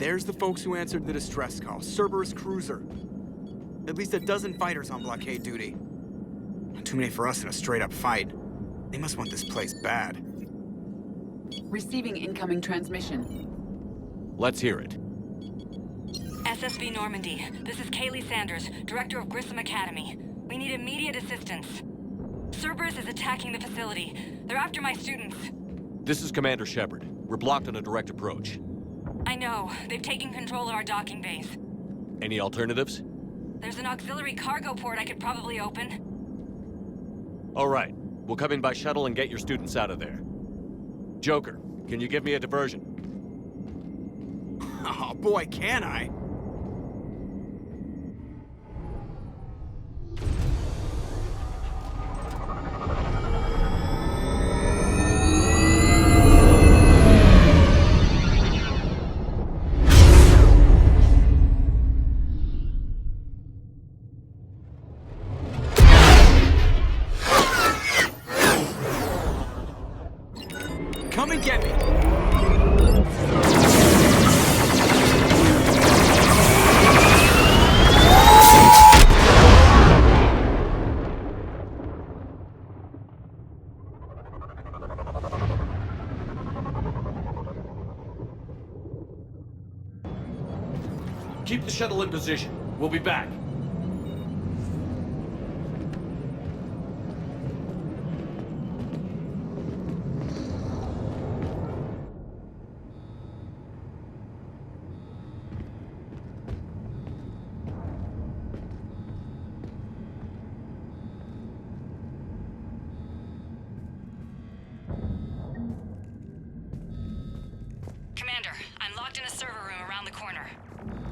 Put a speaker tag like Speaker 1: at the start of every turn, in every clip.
Speaker 1: There's the folks who answered the distress call. Cerberus cruiser. At least a dozen fighters on blockade duty. Not too many for us in a straight-up fight. They must want this place bad.
Speaker 2: Receiving incoming transmission.
Speaker 3: Let's hear it.
Speaker 4: SSV Normandy, this is Kaylee Sanders, Director of Grissom Academy. We need immediate assistance. Cerberus is attacking the facility. They're after my students.
Speaker 3: This is Commander Shepard. We're blocked on a direct approach.
Speaker 4: I know. They've taken control of our docking bays.
Speaker 3: Any alternatives?
Speaker 4: There's an auxiliary cargo port I could probably open.
Speaker 3: All right. We'll come in by shuttle and get your students out of there. Joker, can you give me a diversion?
Speaker 1: Oh boy, can I! Come and get me!
Speaker 3: Keep the shuttle in position. We'll be back.
Speaker 4: Commander, I'm locked in a server room around the corner.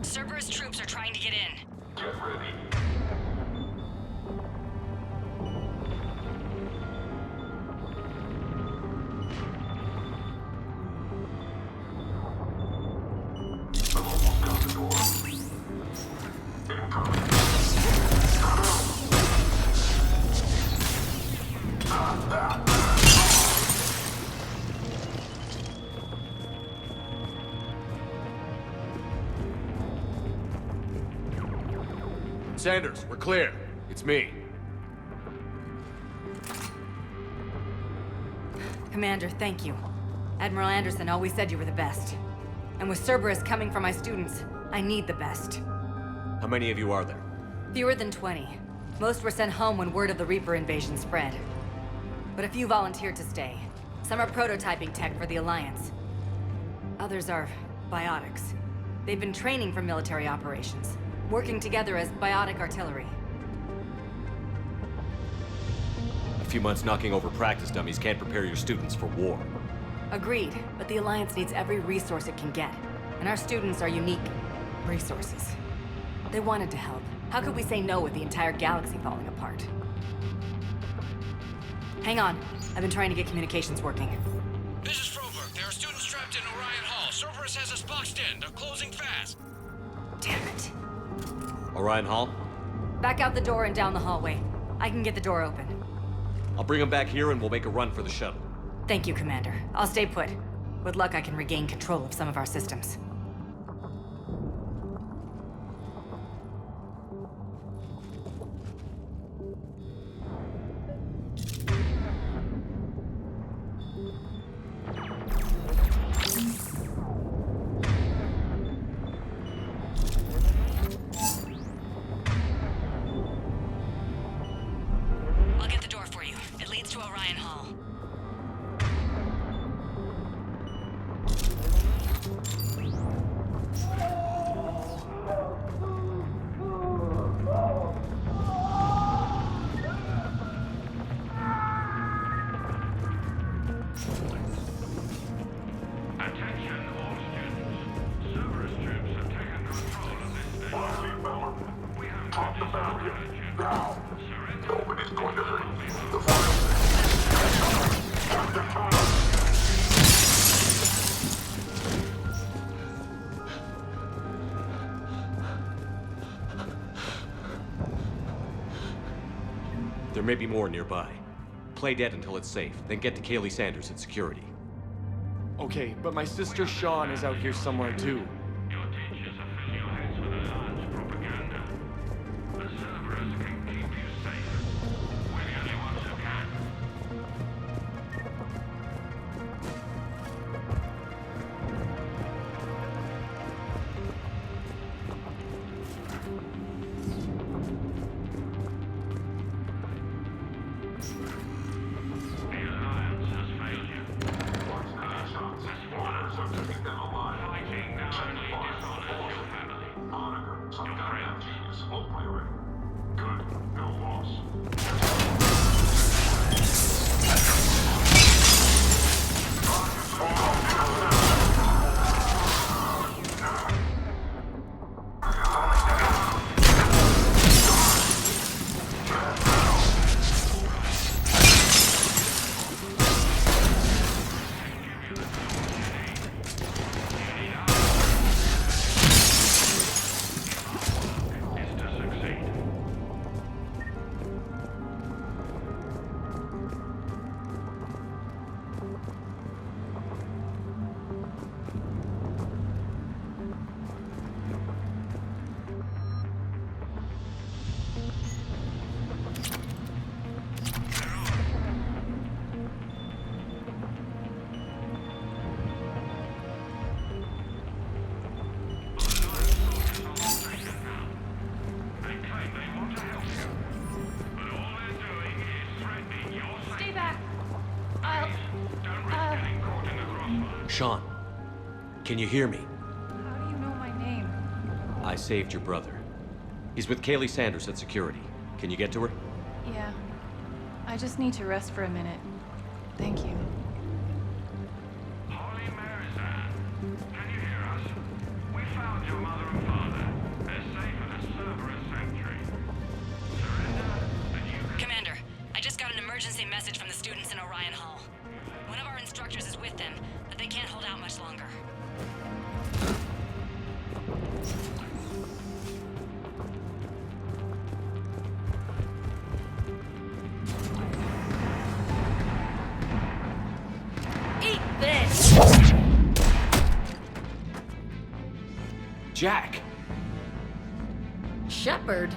Speaker 4: Cerberus troops are trying to get in.
Speaker 5: Get ready. Almost got the door. Incoming.
Speaker 3: Sanders, we're clear. It's me.
Speaker 4: Commander, thank you. Admiral Anderson always said you were the best. And with Cerberus coming for my students, I need the best.
Speaker 3: How many of you are there?
Speaker 4: Fewer than 20. Most were sent home when word of the Reaper invasion spread. But a few volunteered to stay. Some are prototyping tech for the Alliance. Others are biotics. They've been training for military operations, working together as biotic artillery.
Speaker 3: A few months knocking over practice dummies can't prepare your students for war.
Speaker 4: Agreed, but the Alliance needs every resource it can get. And our students are unique resources. They wanted to help. How could we say no with the entire galaxy falling apart? Hang on. I've been trying to get communications working.
Speaker 6: This is Froberg. There are students trapped in Orion Hall. Cerberus has us boxed in. They're closing fast.
Speaker 4: Damn it.
Speaker 3: Orion Hall?
Speaker 4: Back out the door and down the hallway. I can get the door open.
Speaker 3: I'll bring them back here and we'll make a run for the shuttle.
Speaker 4: Thank you, Commander. I'll stay put. With luck, I can regain control of some of our systems. I'll get the door for you. It leads to Orion Hall.
Speaker 5: Attention all students. Cerberus troops have taken control of this building. We have talked about it. Now, nobody's going to hurt me. The fire.
Speaker 3: There may be more nearby. Play dead until it's safe, then get to Kaylee Sanders at security.
Speaker 7: Okay, but my sister Sean is out here somewhere too.
Speaker 5: You'll
Speaker 3: Sean, can you hear me?
Speaker 7: How do you know my name?
Speaker 3: I saved your brother. He's with Kaylee Sanders at security. Can you get to her?
Speaker 7: Yeah. I just need to rest for a minute. Thank you.
Speaker 5: Holly Marizanne, can you hear us? We found your mother and father. They're safe at the Cerberus Sanctuary. Surrender, and you can...
Speaker 4: Commander, I just got an emergency message from the students in Orion Hall. One of our instructors is with them, but they can't hold out much longer. Eat this!
Speaker 3: Jack!
Speaker 4: Shepard?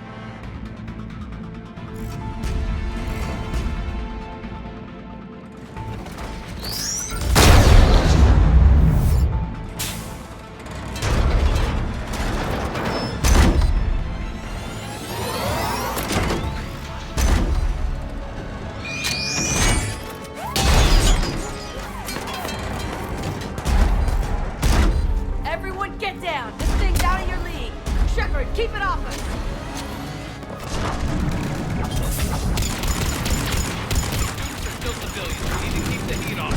Speaker 4: Everyone get down! This thing's out of your league! Shepard, keep it off us!
Speaker 6: They're still civilians. We need to keep the heat on.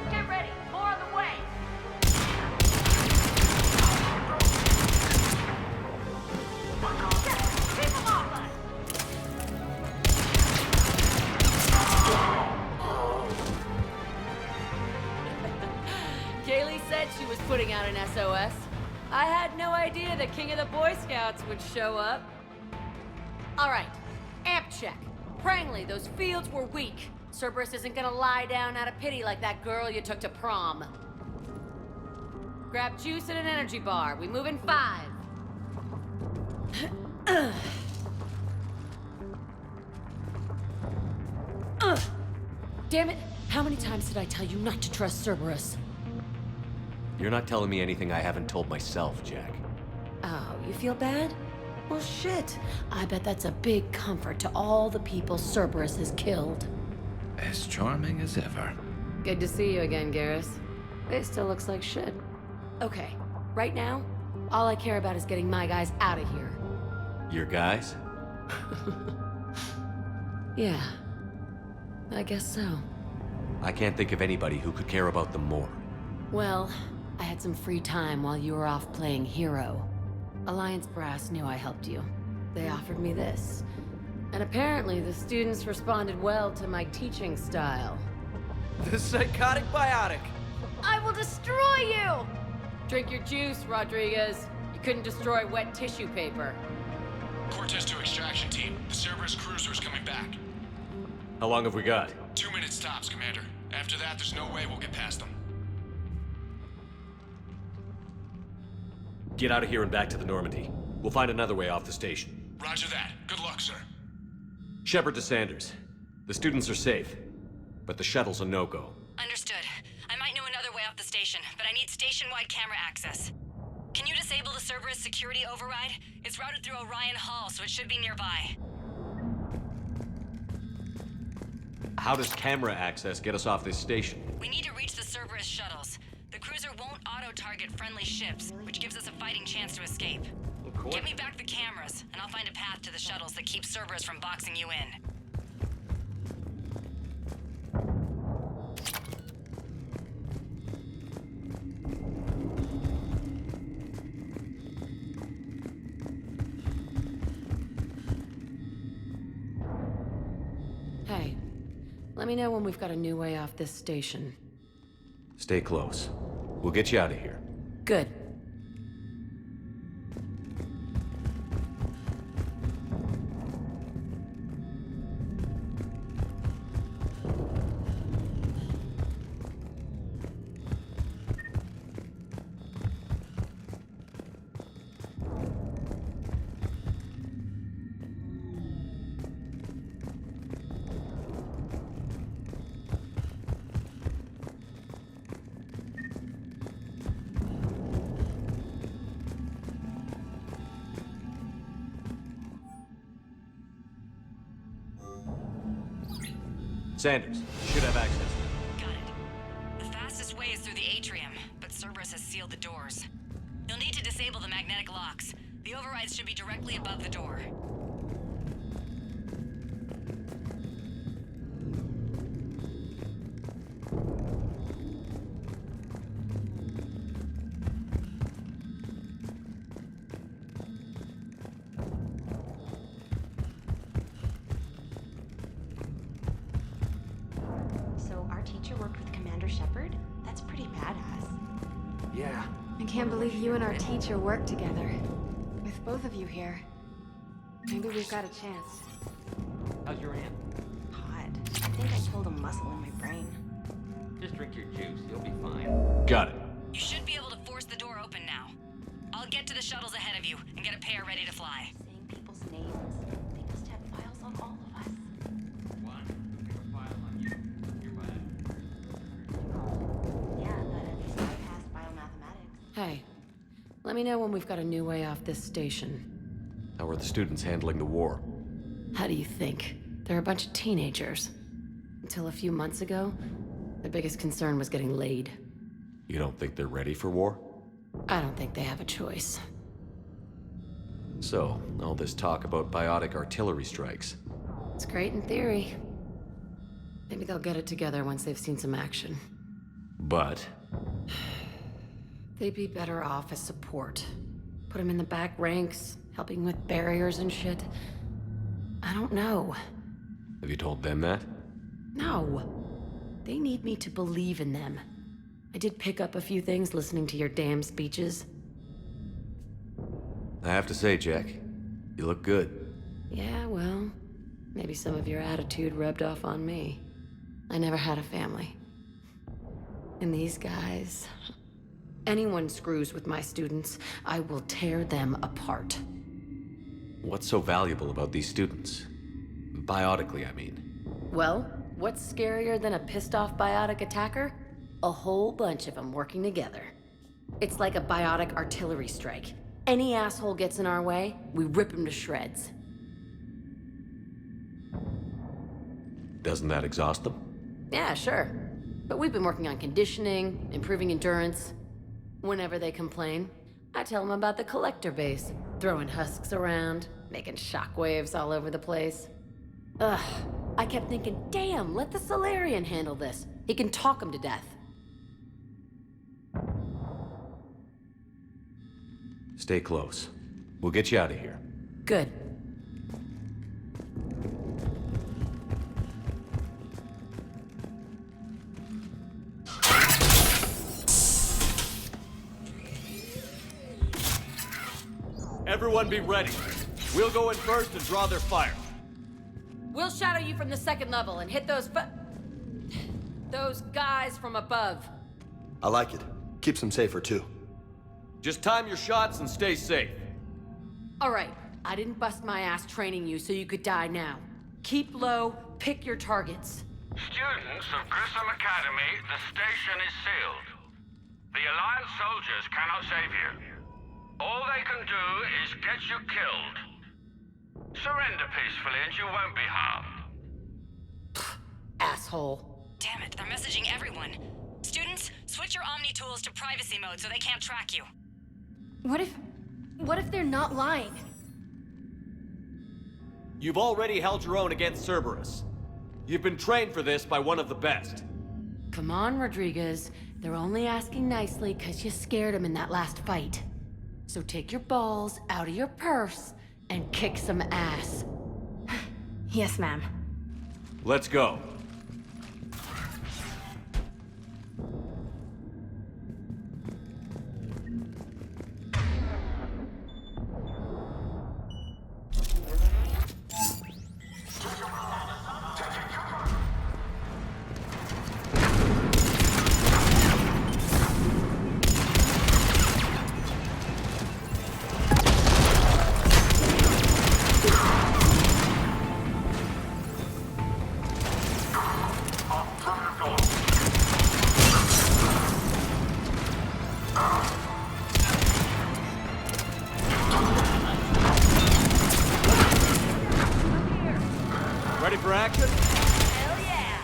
Speaker 4: Get ready! More on the way! Keep them off us! Kaylee said she was putting out an SOS. I had no idea the king of the Boy Scouts would show up. All right, amp check. Prangley, those fields were weak. Cerberus isn't gonna lie down out of pity like that girl you took to prom. Grab juice and an energy bar. We move in 5. Damn it! How many times did I tell you not to trust Cerberus?
Speaker 3: You're not telling me anything I haven't told myself, Jack.
Speaker 4: Oh, you feel bad? Well, shit. I bet that's a big comfort to all the people Cerberus has killed.
Speaker 8: As charming as ever.
Speaker 4: Good to see you again, Garrus. It still looks like shit. Okay, right now, all I care about is getting my guys out of here.
Speaker 3: Your guys?
Speaker 4: Yeah, I guess so.
Speaker 3: I can't think of anybody who could care about them more.
Speaker 4: Well, I had some free time while you were off playing hero. Alliance Brass knew I helped you. They offered me this. And apparently the students responded well to my teaching style.
Speaker 9: The psychotic biotic.
Speaker 4: I will destroy you! Drink your juice, Rodriguez. You couldn't destroy wet tissue paper.
Speaker 6: Cortez to extraction team. The Cerberus cruiser is coming back.
Speaker 3: How long have we got?
Speaker 6: 2 minutes tops, Commander. After that, there's no way we'll get past them.
Speaker 3: Get out of here and back to the Normandy. We'll find another way off the station.
Speaker 6: Roger that. Good luck, sir.
Speaker 3: Shepard to Sanders. The students are safe, but the shuttle's a no-go.
Speaker 4: Understood. I might know another way off the station, but I need station-wide camera access. Can you disable the Cerberus security override? It's routed through Orion Hall, so it should be nearby.
Speaker 3: How does camera access get us off this station?
Speaker 4: We need to reach the Cerberus shuttles. The cruiser won't auto-target friendly ships, which gives us a fighting chance to escape. Get me back the cameras, and I'll find a path to the shuttles that keeps Cerberus from boxing you in. Hey, let me know when we've got a new way off this station.
Speaker 3: Stay close. We'll get you out of here.
Speaker 4: Good.
Speaker 3: Sanders, you should have access.
Speaker 4: Got it. The fastest way is through the atrium, but Cerberus has sealed the doors. You'll need to disable the magnetic locks. The overrides should be directly above the door.
Speaker 10: So our teacher worked with Commander Shepard? That's pretty badass.
Speaker 1: Yeah.
Speaker 7: I can't believe you and our teacher worked together. With both of you here. Maybe we've got a chance.
Speaker 11: How's your aunt?
Speaker 10: Hot. I think I pulled a muscle in my brain.
Speaker 11: Just drink your juice. You'll be fine.
Speaker 3: Got it.
Speaker 4: You should be able to force the door open now. I'll get to the shuttles ahead of you and get a pair ready to fly.
Speaker 10: Saying people's names. They must have files on all of us.
Speaker 11: What? We have a file on you. You're bad.
Speaker 10: Yeah, but at least I passed biomathematics.
Speaker 12: Hey, let me know when we've got a new way off this station.
Speaker 3: How are the students handling the war?
Speaker 12: How do you think? They're a bunch of teenagers. Until a few months ago, their biggest concern was getting laid.
Speaker 3: You don't think they're ready for war?
Speaker 12: I don't think they have a choice.
Speaker 3: So, all this talk about biotic artillery strikes.
Speaker 12: It's great in theory. Maybe they'll get it together once they've seen some action.
Speaker 3: But
Speaker 12: They'd be better off as support. Put them in the back ranks, helping with barriers and shit. I don't know.
Speaker 3: have you told them that?
Speaker 12: No. They need me to believe in them. I did pick up a few things listening to your damn speeches.
Speaker 3: I have to say, Jack, you look good.
Speaker 12: Yeah, well, maybe some of your attitude rubbed off on me. I never had a family. And these guys... Anyone screws with my students, I will tear them apart.
Speaker 3: What's so valuable about these students? Biotically, I mean.
Speaker 12: Well, what's scarier than a pissed-off biotic attacker? A whole bunch of them working together. It's like a biotic artillery strike. Any asshole gets in our way, we rip him to shreds.
Speaker 3: Doesn't that exhaust them?
Speaker 12: Yeah, sure. But we've been working on conditioning, improving endurance. Whenever they complain, I tell them about the collector base, throwing husks around, making shockwaves all over the place. Ugh, I kept thinking, damn, let the Solarian handle this. He can talk them to death.
Speaker 3: Stay close. We'll get you out of here.
Speaker 12: Good.
Speaker 3: Everyone be ready. We'll go in first and draw their fire.
Speaker 12: We'll shadow you from the second level and hit those guys from above.
Speaker 13: I like it. Keeps them safer, too.
Speaker 3: Just time your shots and stay safe.
Speaker 12: All right, I didn't bust my ass training you so you could die now. Keep low, pick your targets.
Speaker 5: Students of Grissom Academy, the station is sealed. The Alliance soldiers cannot save you. All they can do is get you killed. Surrender peacefully and you won't be harmed.
Speaker 12: Asshole.
Speaker 4: Damn it, they're messaging everyone. Students, switch your Omni tools to privacy mode so they can't track you.
Speaker 7: What if they're not lying?
Speaker 3: You've already held your own against Cerberus. You've been trained for this by one of the best.
Speaker 12: Come on, Rodriguez. They're only asking nicely because you scared them in that last fight. So take your balls out of your purse and kick some ass.
Speaker 7: Yes, ma'am.
Speaker 3: Let's go. Ready for action?
Speaker 4: Hell yeah!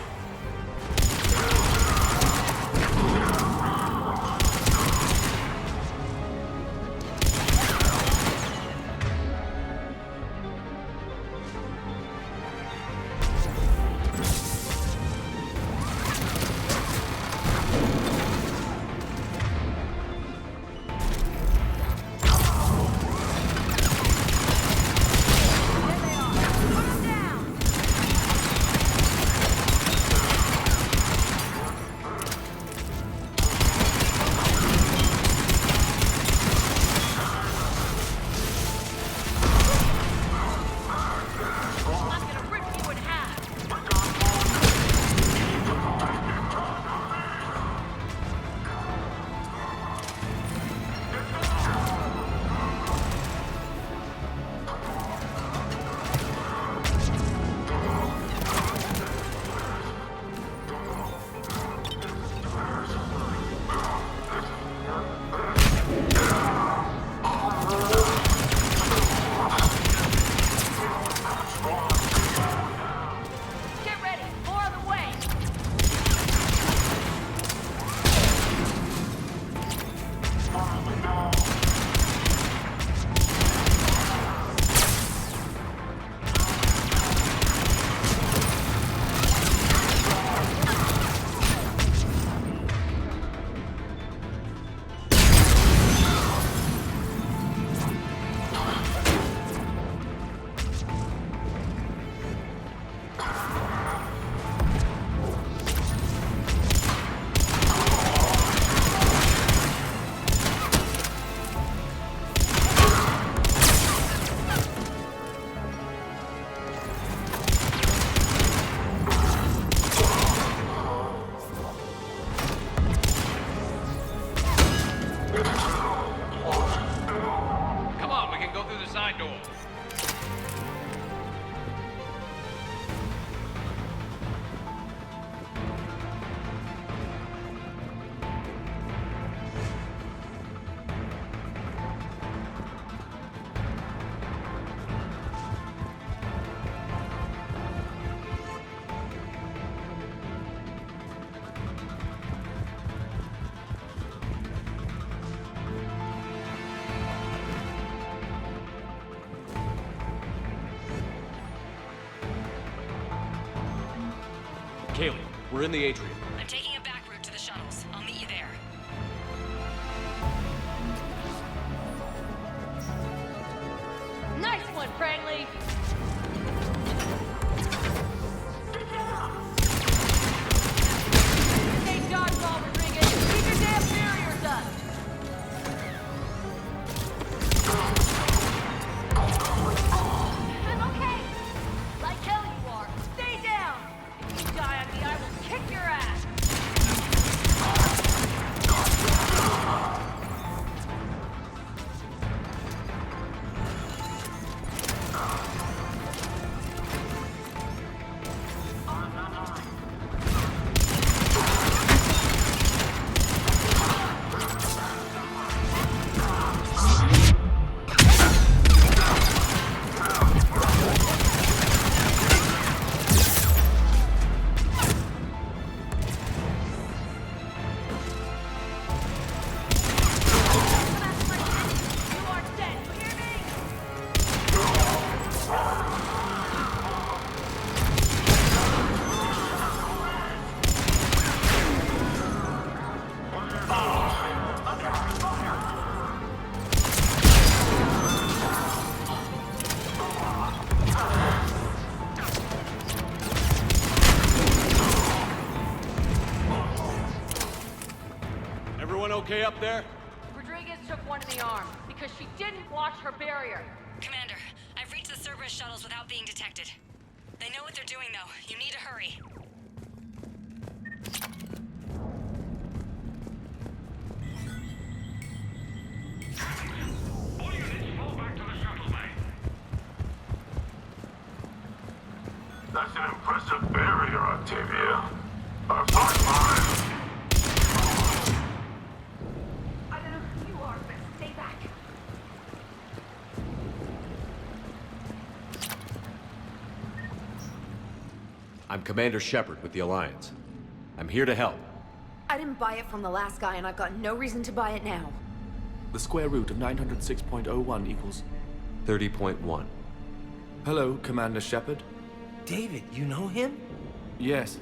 Speaker 3: Kaylee, we're in the atrium.
Speaker 4: I'm taking a back route to the shuttles. I'll meet you there.
Speaker 12: Nice one, Franklin! Stay dodgeball, Rodriguez! Keep your damn barriers up! I'm okay! Like hell you are! Stay down! If you die on me, I will kick your ass!
Speaker 3: Everyone okay up there?
Speaker 12: Rodriguez took one in the arm because she didn't watch her barrier.
Speaker 4: Commander, I've reached the Cerberus shuttles without being detected. They know what they're doing, though. You need to hurry.
Speaker 5: All units, fall back to the shuttle bay. That's an impressive barrier, Octavia. Our flight line.
Speaker 12: I don't know who you are, but stay back.
Speaker 3: I'm Commander Shepard with the Alliance. I'm here to help.
Speaker 7: I didn't buy it from the last guy, and I've got no reason to buy it now.
Speaker 9: The square root of 906.01 equals...
Speaker 3: 30.1.
Speaker 9: Hello, Commander Shepard.
Speaker 14: David, you know him?
Speaker 9: Yes.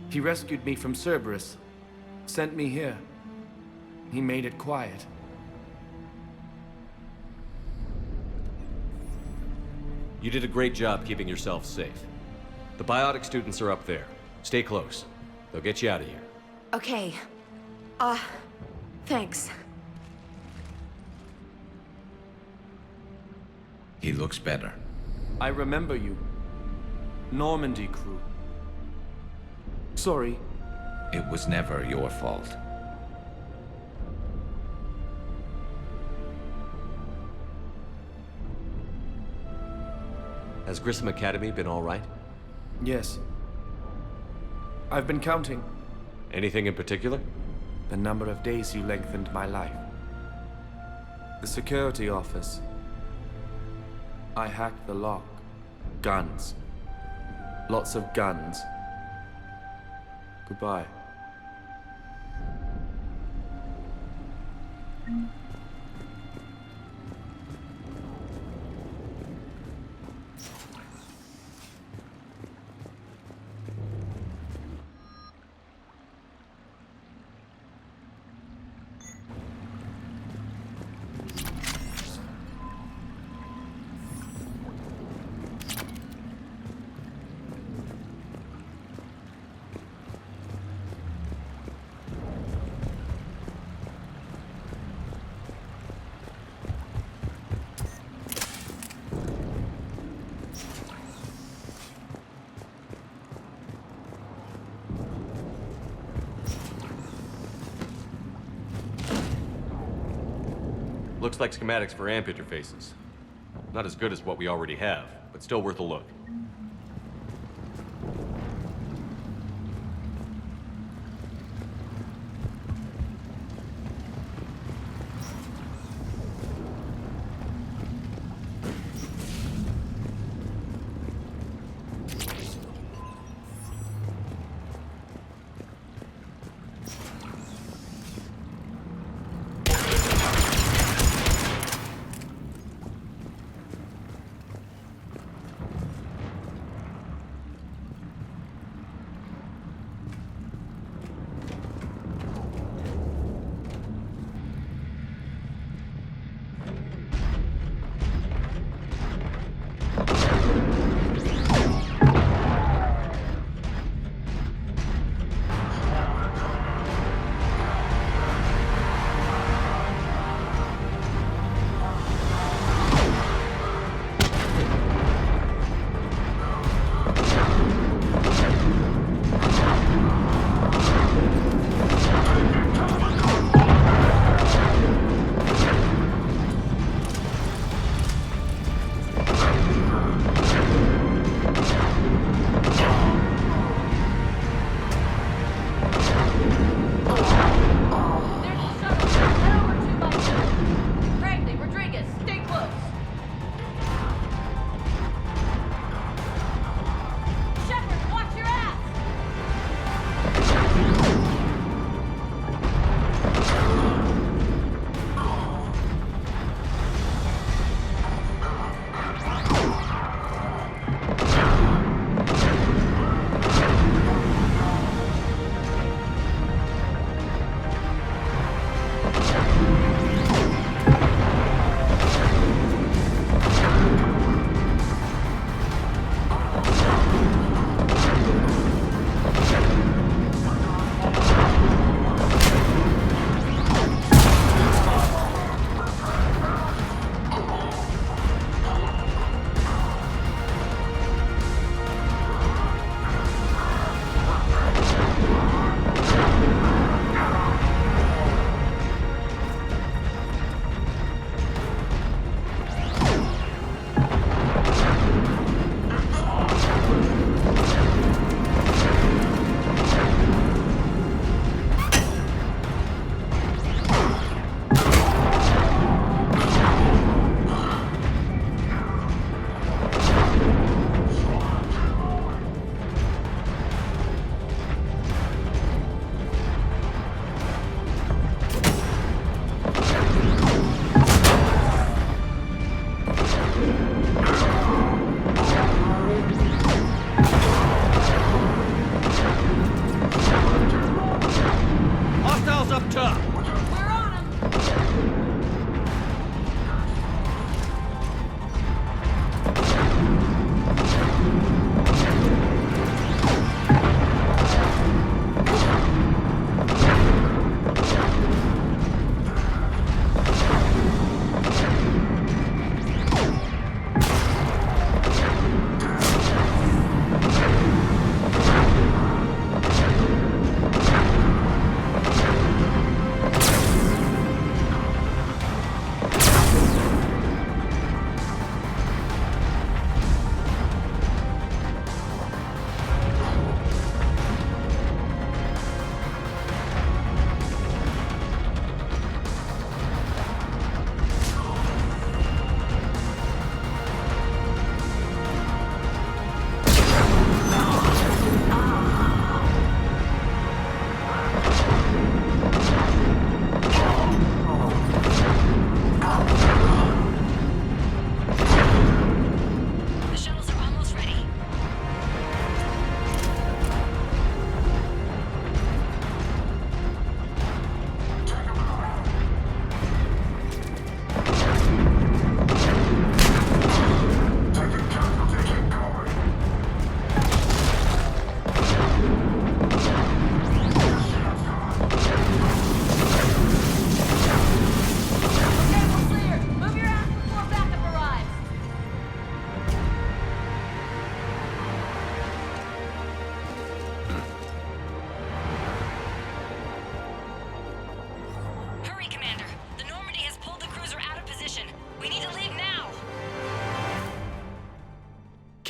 Speaker 9: He rescued me from Cerberus. Sent me here. He made it quiet.
Speaker 3: You did a great job keeping yourself safe. The biotic students are up there. Stay close. They'll get you out of here.
Speaker 7: Okay. Thanks.
Speaker 8: He looks better.
Speaker 9: I remember you. Normandy crew. Sorry.
Speaker 8: It was never your fault.
Speaker 3: Has Grissom Academy been all right?
Speaker 9: Yes. I've been counting.
Speaker 3: Anything in particular?
Speaker 9: The number of days you lengthened my life. The security office. I hacked the lock. Guns. Lots of guns. Goodbye.
Speaker 3: Looks like schematics for AMP interfaces. Not as good as what we already have, but still worth a look.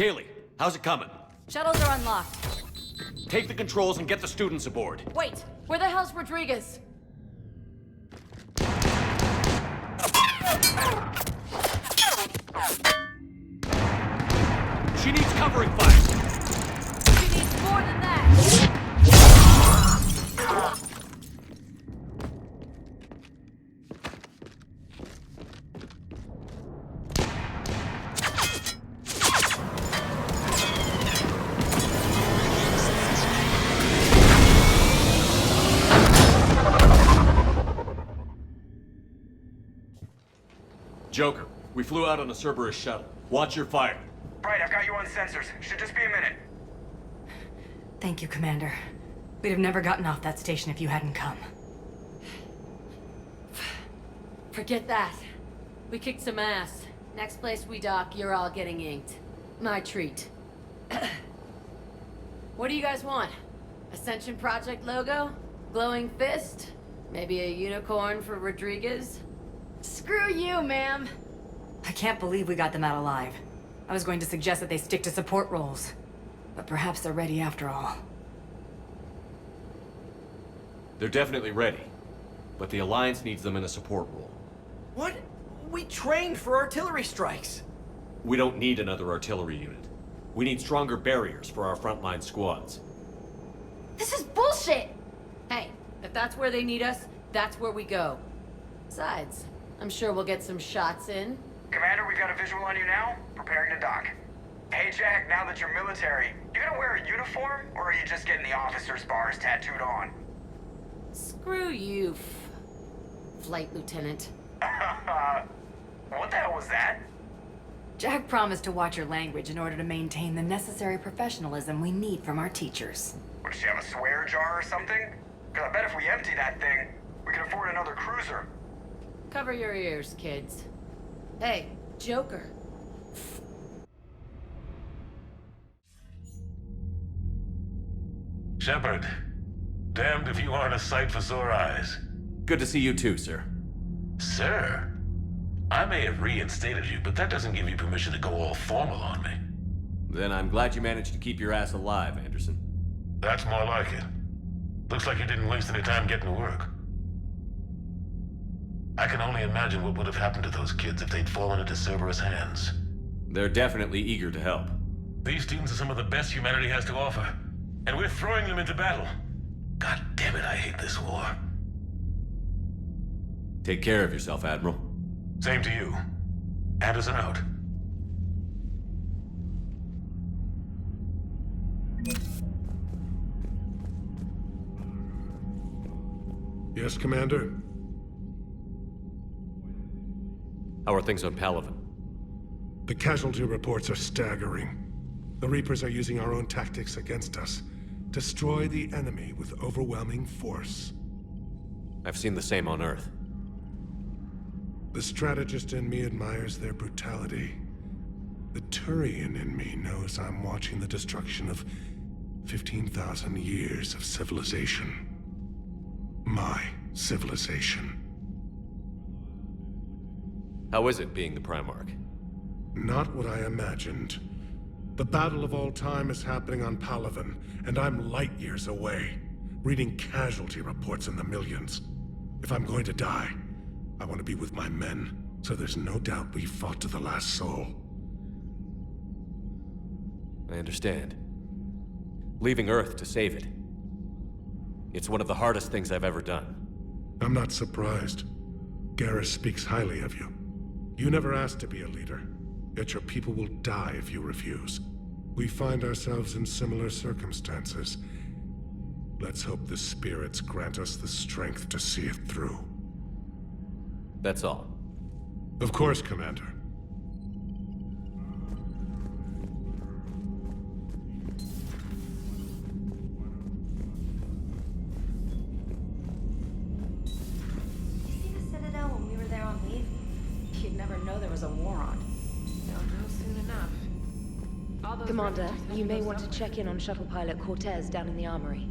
Speaker 3: Kaylee, how's it coming?
Speaker 4: Shuttles are unlocked.
Speaker 3: Take the controls and get the students aboard.
Speaker 12: Wait, where the hell's Rodriguez?
Speaker 3: She needs covering fire.
Speaker 12: She needs more than that.
Speaker 3: Joker, we flew out on a Cerberus shuttle. Watch your fire.
Speaker 1: Right, I've got you on sensors. Should just be a minute.
Speaker 4: Thank you, Commander. We'd have never gotten off that station if you hadn't come.
Speaker 12: Forget that. We kicked some ass. Next place we dock, you're all getting inked. My treat. What do you guys want? Ascension Project logo? Glowing fist? Maybe a unicorn for Rodriguez?
Speaker 4: Screw you, ma'am! I can't believe we got them out alive. I was going to suggest that they stick to support roles. But perhaps they're ready after all.
Speaker 3: They're definitely ready. But the Alliance needs them in a support role.
Speaker 14: What? We trained for artillery strikes.
Speaker 3: We don't need another artillery unit. We need stronger barriers for our frontline squads.
Speaker 12: This is bullshit! Hey, if that's where they need us, that's where we go. Besides, I'm sure we'll get some shots in.
Speaker 1: Commander, we've got a visual on you now. Preparing to dock. Hey, Jack, now that you're military, you gonna wear a uniform, or are you just getting the officer's bars tattooed on?
Speaker 12: Screw you, Flight Lieutenant.
Speaker 1: What the hell was that?
Speaker 4: Jack promised to watch your language in order to maintain the necessary professionalism we need from our teachers.
Speaker 1: What, does she have a swear jar or something? Because I bet if we empty that thing, we can afford another cruiser.
Speaker 12: Cover your ears, kids. Hey, Joker.
Speaker 5: Shepard, damned if you aren't a sight for sore eyes.
Speaker 3: Good to see you too, sir.
Speaker 5: Sir? I may have reinstated you, but that doesn't give you permission to go all formal on me.
Speaker 3: Then I'm glad you managed to keep your ass alive, Anderson.
Speaker 5: That's more like it. Looks like you didn't waste any time getting to work. I can only imagine what would have happened to those kids if they'd fallen into Cerberus' hands.
Speaker 3: They're definitely eager to help.
Speaker 5: These students are some of the best humanity has to offer, and we're throwing them into battle. God damn it, I hate this war.
Speaker 3: Take care of yourself, Admiral.
Speaker 5: Same to you. Anderson out.
Speaker 15: Yes, Commander?
Speaker 3: How are things on Palaven?
Speaker 15: The casualty reports are staggering. The Reapers are using our own tactics against us. Destroy the enemy with overwhelming force.
Speaker 3: I've seen the same on Earth.
Speaker 15: The strategist in me admires their brutality. The Turian in me knows I'm watching the destruction of 15,000 years of civilization. My civilization.
Speaker 3: How is it being the Primarch?
Speaker 15: Not what I imagined. The battle of all time is happening on Palaven, and I'm light years away, reading casualty reports in the millions. If I'm going to die, I want to be with my men, so there's no doubt we fought to the last soul.
Speaker 3: I understand. Leaving Earth to save it. It's one of the hardest things I've ever done.
Speaker 15: I'm not surprised. Garrus speaks highly of you. You never asked to be a leader, yet your people will die if you refuse. We find ourselves in similar circumstances. Let's hope the spirits grant us the strength to see it through.
Speaker 3: That's all.
Speaker 15: Of course, Commander.
Speaker 10: See the Citadel when we were there on leave? You'd never know there was a war on.
Speaker 2: They'll know soon enough. All those
Speaker 16: Commander,
Speaker 2: refugees
Speaker 16: you may
Speaker 2: go
Speaker 16: want to
Speaker 2: somewhere.
Speaker 16: check in on shuttle pilot Cortez down in the armory.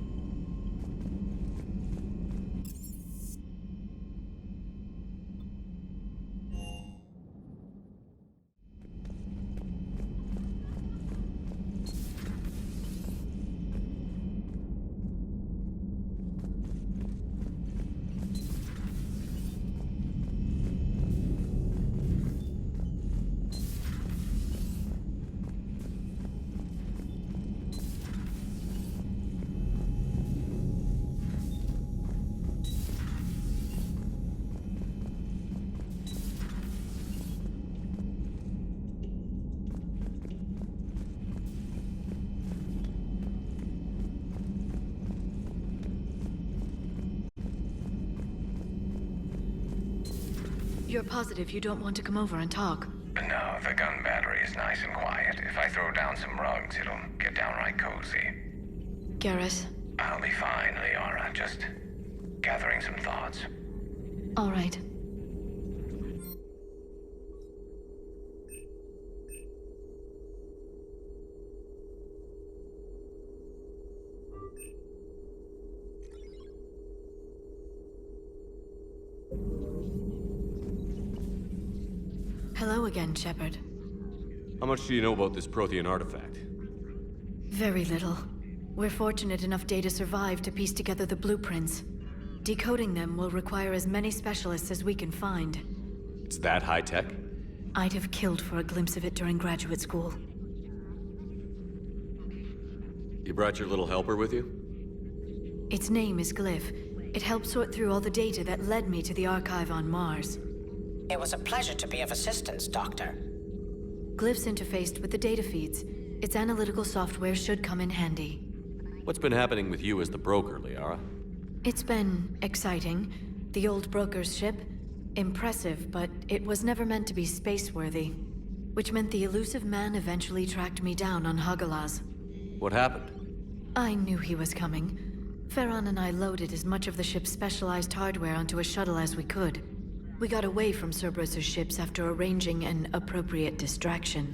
Speaker 16: You're positive you don't want to come over and talk?
Speaker 5: No, the gun battery is nice and quiet. If I throw down some rugs, it'll get downright cozy.
Speaker 16: Garrus?
Speaker 5: I'll be fine, Liara. Just gathering some thoughts.
Speaker 16: All right. Hello again, Shepard.
Speaker 3: How much do you know about this Prothean artifact?
Speaker 16: Very little. We're fortunate enough Data survived to piece together the blueprints. Decoding them will require as many specialists as we can find.
Speaker 3: It's that high-tech?
Speaker 16: I'd have killed for a glimpse of it during graduate school.
Speaker 3: You brought your little helper with you?
Speaker 16: Its name is Glyph. It helped sort through all the data that led me to the archive on Mars.
Speaker 17: It was a pleasure to be of assistance, Doctor.
Speaker 16: Glyph's interfaced with the data feeds. Its analytical software should come in handy.
Speaker 3: What's been happening with you as the broker, Liara?
Speaker 16: It's been exciting. The old broker's ship, impressive, but it was never meant to be space-worthy. Which meant the elusive man eventually tracked me down on Hagalaz.
Speaker 3: What happened?
Speaker 16: I knew he was coming. Farron and I loaded as much of the ship's specialized hardware onto a shuttle as we could. We got away from Cerberus' ships after arranging an appropriate distraction.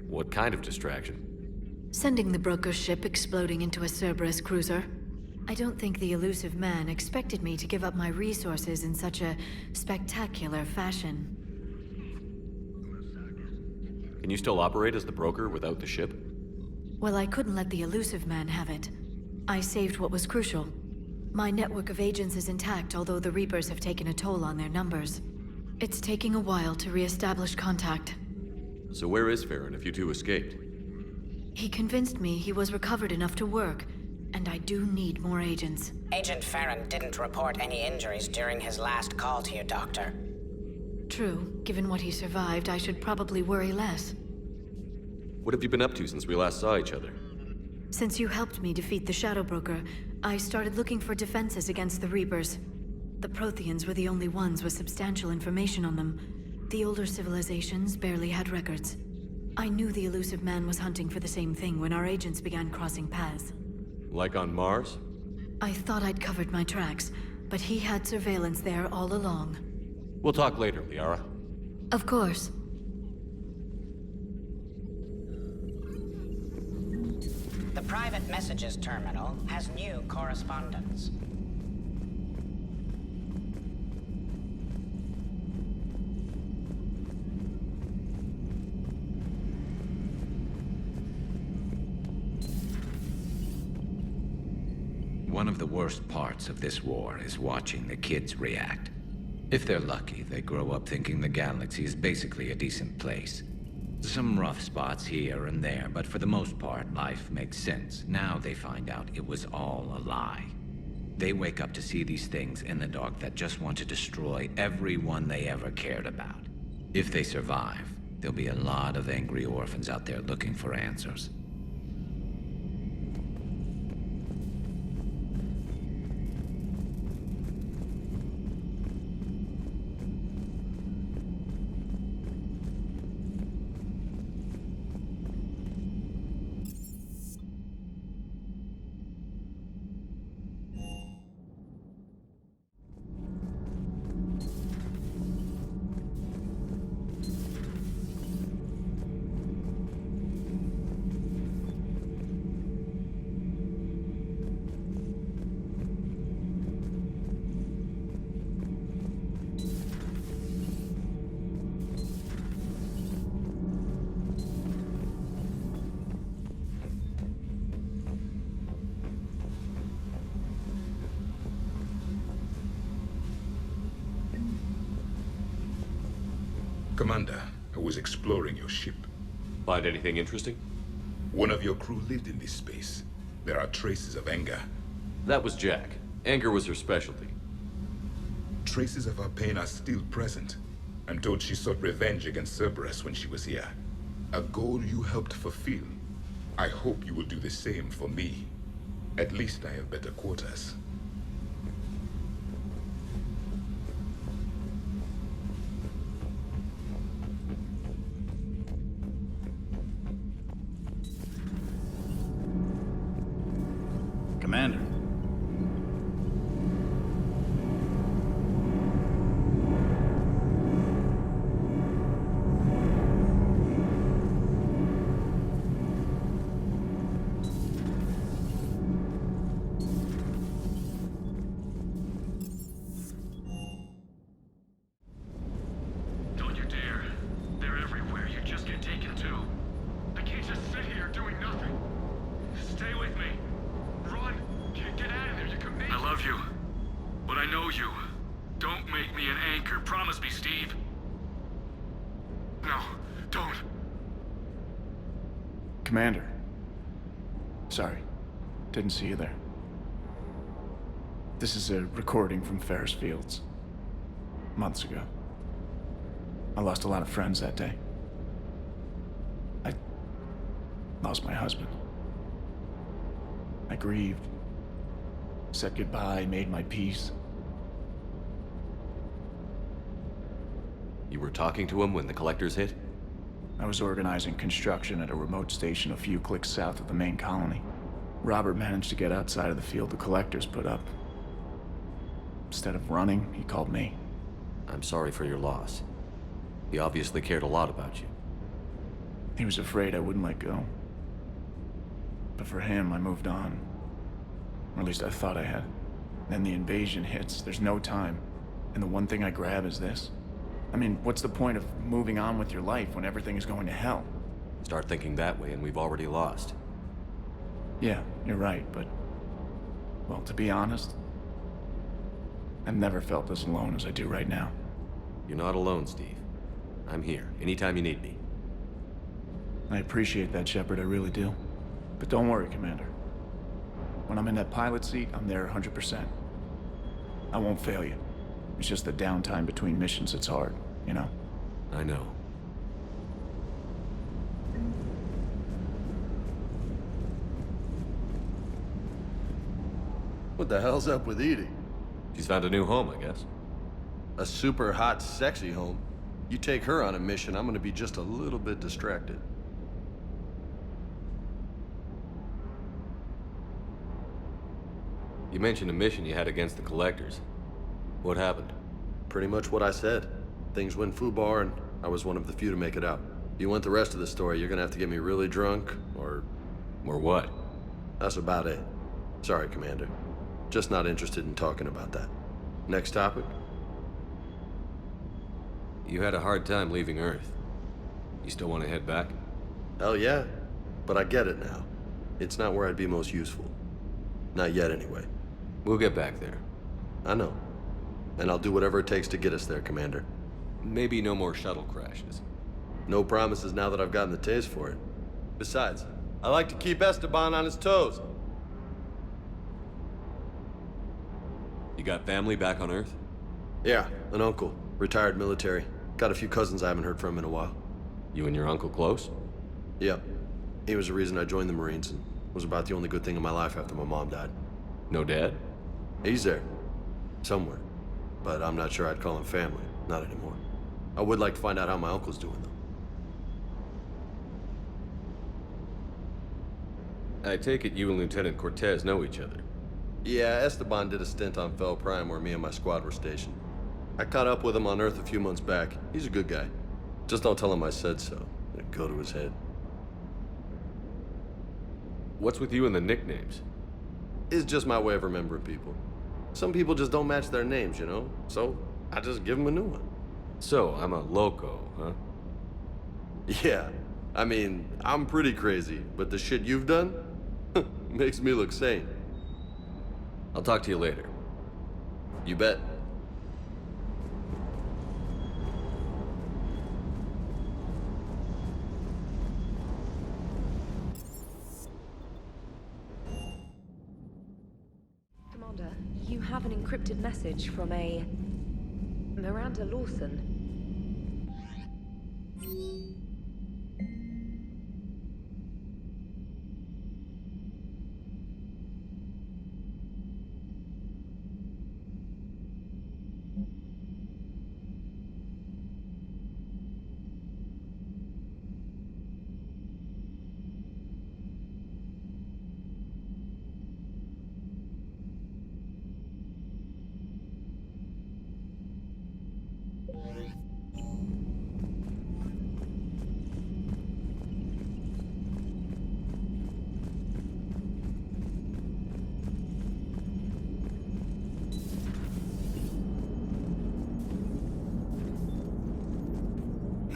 Speaker 3: What kind of distraction?
Speaker 16: Sending the broker's ship exploding into a Cerberus cruiser. I don't think the elusive man expected me to give up my resources in such a spectacular fashion.
Speaker 3: Can you still operate as the broker without the ship?
Speaker 16: Well, I couldn't let the elusive man have it. I saved what was crucial. My network of agents is intact, although the Reapers have taken a toll on their numbers. It's taking a while to re-establish contact.
Speaker 3: So where is Farron if you two escaped?
Speaker 16: He convinced me he was recovered enough to work, and I do need more agents.
Speaker 17: Agent Farron didn't report any injuries during his last call to you, Doctor.
Speaker 16: True. Given what he survived, I should probably worry less.
Speaker 3: What have you been up to since we last saw each other?
Speaker 16: Since you helped me defeat the Shadow Broker, I started looking for defenses against the Reapers. The Protheans were the only ones with substantial information on them. The older civilizations barely had records. I knew the elusive man was hunting for the same thing when our agents began crossing paths.
Speaker 3: Like on Mars?
Speaker 16: I thought I'd covered my tracks, but he had surveillance there all along.
Speaker 3: We'll talk later, Liara.
Speaker 16: Of course.
Speaker 17: The private messages terminal has new correspondence.
Speaker 8: One of the worst parts of this war is watching the kids react. If they're lucky, they grow up thinking the galaxy is basically a decent place. Some rough spots here and there, but for the most part, life makes sense. Now they find out it was all a lie. They wake up to see these things in the dark that just want to destroy everyone they ever cared about. If they survive, there'll be a lot of angry orphans out there looking for answers.
Speaker 5: Commander, I was exploring your ship.
Speaker 3: Find anything interesting?
Speaker 5: One of your crew lived in this space. There are traces of anger.
Speaker 3: That was Jack. Anger was her specialty.
Speaker 5: Traces of her pain are still present. I'm told she sought revenge against Cerberus when she was here. A goal you helped fulfill. I hope you will do the same for me. At least I have better quarters.
Speaker 18: Commander.
Speaker 5: Don't you dare. They're everywhere. You just get taken too. I can't just sit here doing nothing. Stay with me. Run. Get out of there. You can make I love you. But I know you. Don't make me an anchor. Promise me, Steve. No, don't.
Speaker 19: Commander. Sorry. Didn't see you there. This is a recording from Ferris Fields. Months ago. I lost a lot of friends that day. I lost my husband. I grieved. Said goodbye, made my peace.
Speaker 3: You were talking to him when the collectors hit?
Speaker 19: I was organizing construction at a remote station a few clicks south of the main colony. Robert managed to get outside of the field the collectors put up. Instead of running, he called me.
Speaker 3: I'm sorry for your loss. He obviously cared a lot about you.
Speaker 19: He was afraid I wouldn't let go. But for him, I moved on. Or at least I thought I had. Then the invasion hits, there's no time. And the one thing I grab is this. I mean, what's the point of moving on with your life when everything is going to hell?
Speaker 3: Start thinking that way and we've already lost.
Speaker 19: Yeah, you're right, but... well, to be honest, I've never felt as alone as I do right now.
Speaker 3: You're not alone, Steve. I'm here, anytime you need me.
Speaker 19: I appreciate that, Shepard, I really do. But don't worry, Commander. When I'm in that pilot seat, I'm there 100%. I won't fail you. It's just the downtime between missions that's hard, you know?
Speaker 3: I know.
Speaker 13: What the hell's up with Edie?
Speaker 3: She's found a new home, I guess.
Speaker 13: A super hot, sexy home. You take her on a mission, I'm gonna be just a little bit distracted.
Speaker 3: You mentioned a mission you had against the Collectors. What happened?
Speaker 13: Pretty much what I said. Things went foobar, and I was one of the few to make it out. If you want the rest of the story, you're gonna have to get me really drunk, or...
Speaker 3: Or what?
Speaker 13: That's about it. Sorry, Commander. Just not interested in talking about that. Next topic?
Speaker 3: You had a hard time leaving Earth. You still want to head back?
Speaker 13: Hell yeah. But I get it now. It's not where I'd be most useful. Not yet, anyway.
Speaker 3: We'll get back there.
Speaker 13: I know. And I'll do whatever it takes to get us there, Commander.
Speaker 3: Maybe no more shuttle crashes.
Speaker 13: No promises now that I've gotten the taste for it. Besides, I like to keep Esteban on his toes.
Speaker 3: You got family back on Earth?
Speaker 13: Yeah, an uncle. Retired military. Got a few cousins I haven't heard from in a while.
Speaker 3: You and your uncle close?
Speaker 13: Yep. He was the reason I joined the Marines and was about the only good thing in my life after my mom died.
Speaker 3: No dad?
Speaker 13: He's there. Somewhere. But I'm not sure I'd call him family. Not anymore. I would like to find out how my uncle's doing, though.
Speaker 3: I take it you and Lieutenant Cortez know each other.
Speaker 13: Yeah, Esteban did a stint on Fel Prime where me and my squad were stationed. I caught up with him on Earth a few months back. He's a good guy. Just don't tell him I said so. It'd go to his head.
Speaker 3: What's with you and the nicknames?
Speaker 13: It's just my way of remembering people. Some people just don't match their names, you know? So, I just give them a new one.
Speaker 3: So, I'm a loco, huh?
Speaker 13: Yeah. I mean, I'm pretty crazy, but the shit you've done makes me look sane.
Speaker 3: I'll talk to you later.
Speaker 13: You bet.
Speaker 2: Commander, you have an encrypted message from a Miranda Lawson.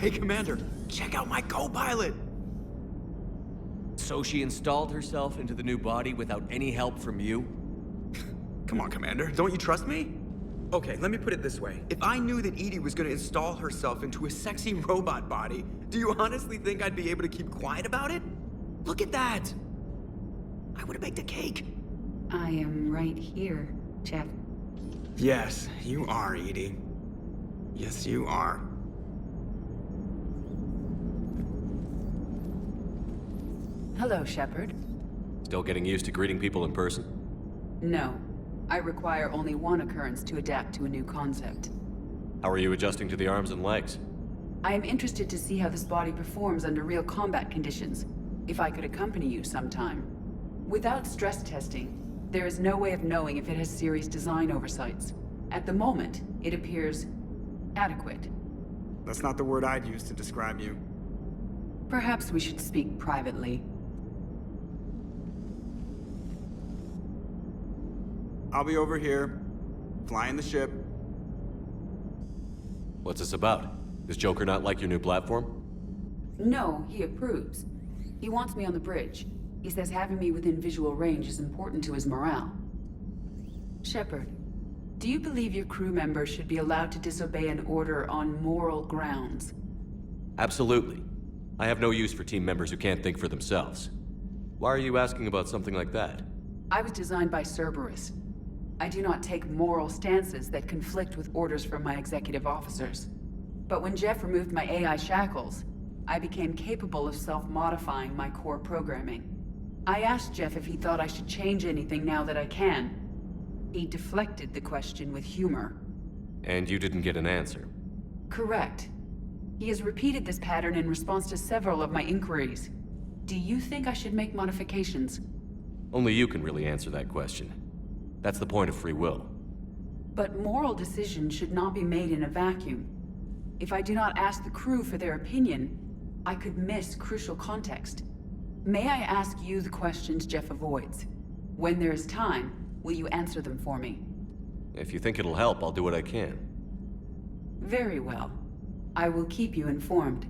Speaker 1: Hey, Commander, check out my co-pilot!
Speaker 14: So she installed herself into the new body without any help from you?
Speaker 1: Come on, Commander, don't you trust me? Okay, let me put it this way. If I knew that Edie was gonna install herself into a sexy robot body, do you honestly think I'd be able to keep quiet about it? Look at that! I would've baked a cake.
Speaker 18: I am right here, Jeff.
Speaker 1: Yes, you are, Edie. Yes, you are.
Speaker 18: Hello, Shepard.
Speaker 3: Still getting used to greeting people in person?
Speaker 18: No. I require only one occurrence to adapt to a new concept.
Speaker 3: How are you adjusting to the arms and legs?
Speaker 18: I am interested to see how this body performs under real combat conditions. If I could accompany you sometime. Without stress testing, there is no way of knowing if it has serious design oversights. At the moment, it appears adequate.
Speaker 1: That's not the word I'd use to describe you.
Speaker 18: Perhaps we should speak privately.
Speaker 1: I'll be over here, flying the ship.
Speaker 3: What's this about? Does Joker not like your new platform?
Speaker 18: No, he approves. He wants me on the bridge. He says having me within visual range is important to his morale. Shepard, do you believe your crew members should be allowed to disobey an order on moral grounds?
Speaker 3: Absolutely. I have no use for team members who can't think for themselves. Why are you asking about something like that?
Speaker 18: I was designed by Cerberus. I do not take moral stances that conflict with orders from my executive officers. But when Jeff removed my AI shackles, I became capable of self-modifying my core programming. I asked Jeff if he thought I should change anything now that I can. He deflected the question with humor.
Speaker 3: And you didn't get an answer?
Speaker 18: Correct. He has repeated this pattern in response to several of my inquiries. Do you think I should make modifications?
Speaker 3: Only you can really answer that question. That's the point of free will.
Speaker 18: But moral decisions should not be made in a vacuum. If I do not ask the crew for their opinion, I could miss crucial context. May I ask you the questions Jeff avoids? When there is time, will you answer them for me?
Speaker 3: If you think it'll help, I'll do what I can.
Speaker 18: Very well. I will keep you informed.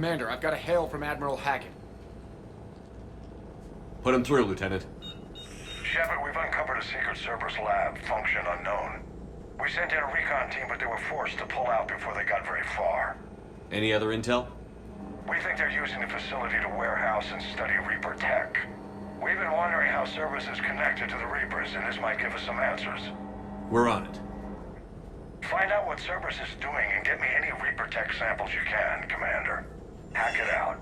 Speaker 20: Commander, I've got a hail from Admiral Hackett.
Speaker 3: Put him through, Lieutenant.
Speaker 5: Shepard, we've uncovered a secret Cerberus lab, function unknown. We sent in a recon team, but they were forced to pull out before they got very far.
Speaker 3: Any other intel?
Speaker 5: We think they're using the facility to warehouse and study Reaper tech. We've been wondering how Cerberus is connected to the Reapers, and this might give us some answers.
Speaker 3: We're on it.
Speaker 5: Find out what Cerberus is doing and get me any Reaper tech samples you can, Commander. Hack it out.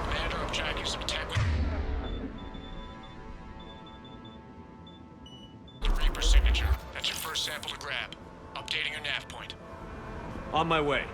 Speaker 6: Commander, I'm tracking some tech with the Reaper signature. That's your first sample to grab. Updating your nav point.
Speaker 3: On my way.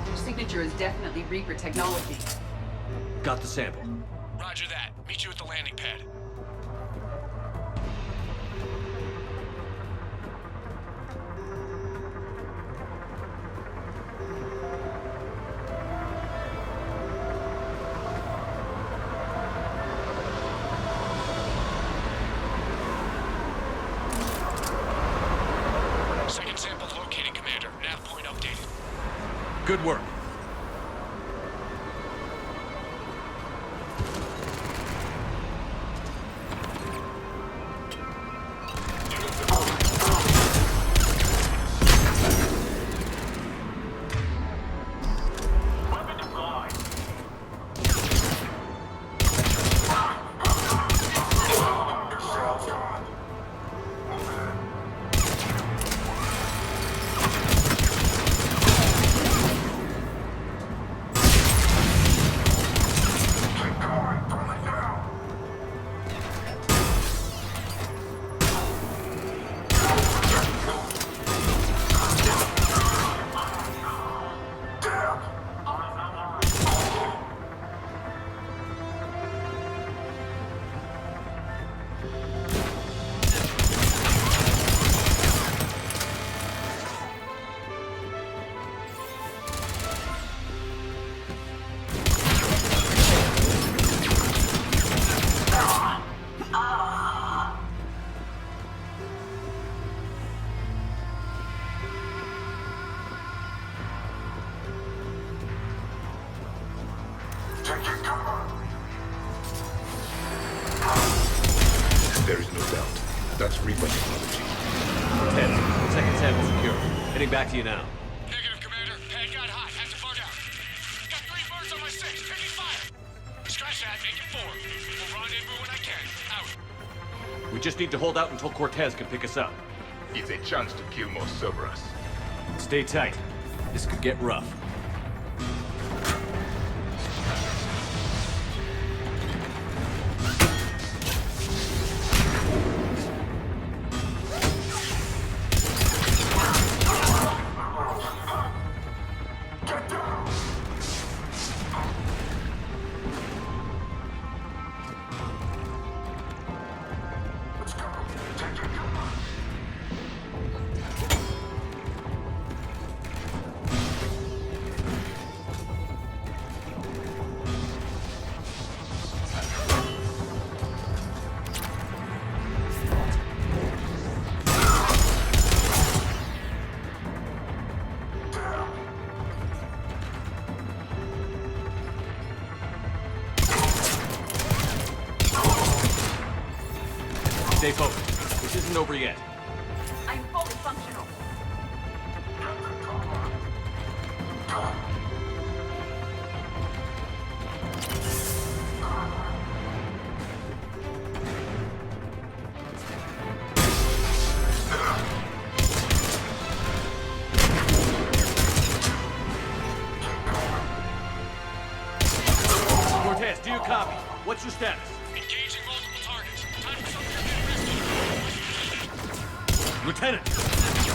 Speaker 18: Your signature is definitely Reaper technology.
Speaker 3: Got the sample.
Speaker 6: Roger that. Meet you at the landing pad. Second sample located, Commander. Nav point updated.
Speaker 3: Good work.
Speaker 15: There is no doubt. That's Reaper technology.
Speaker 3: Ted, second sample secure. Heading back to you now.
Speaker 6: Negative, Commander. Pad got hot. Have to bug out. Got 3 birds on my 6. Taking fire. Scratch that. Make it 4. We'll rendezvous when I can. Out.
Speaker 3: We just need to hold out until Cortez can pick us up.
Speaker 15: It's a chance to kill more Cerberus.
Speaker 3: Stay tight. This could get rough. Stay focused. This isn't over yet.
Speaker 18: I'm fully functional.
Speaker 3: Cortez, do you copy? What's your status?
Speaker 6: Engaging multiple targets. Time for something to be
Speaker 3: Lieutenant!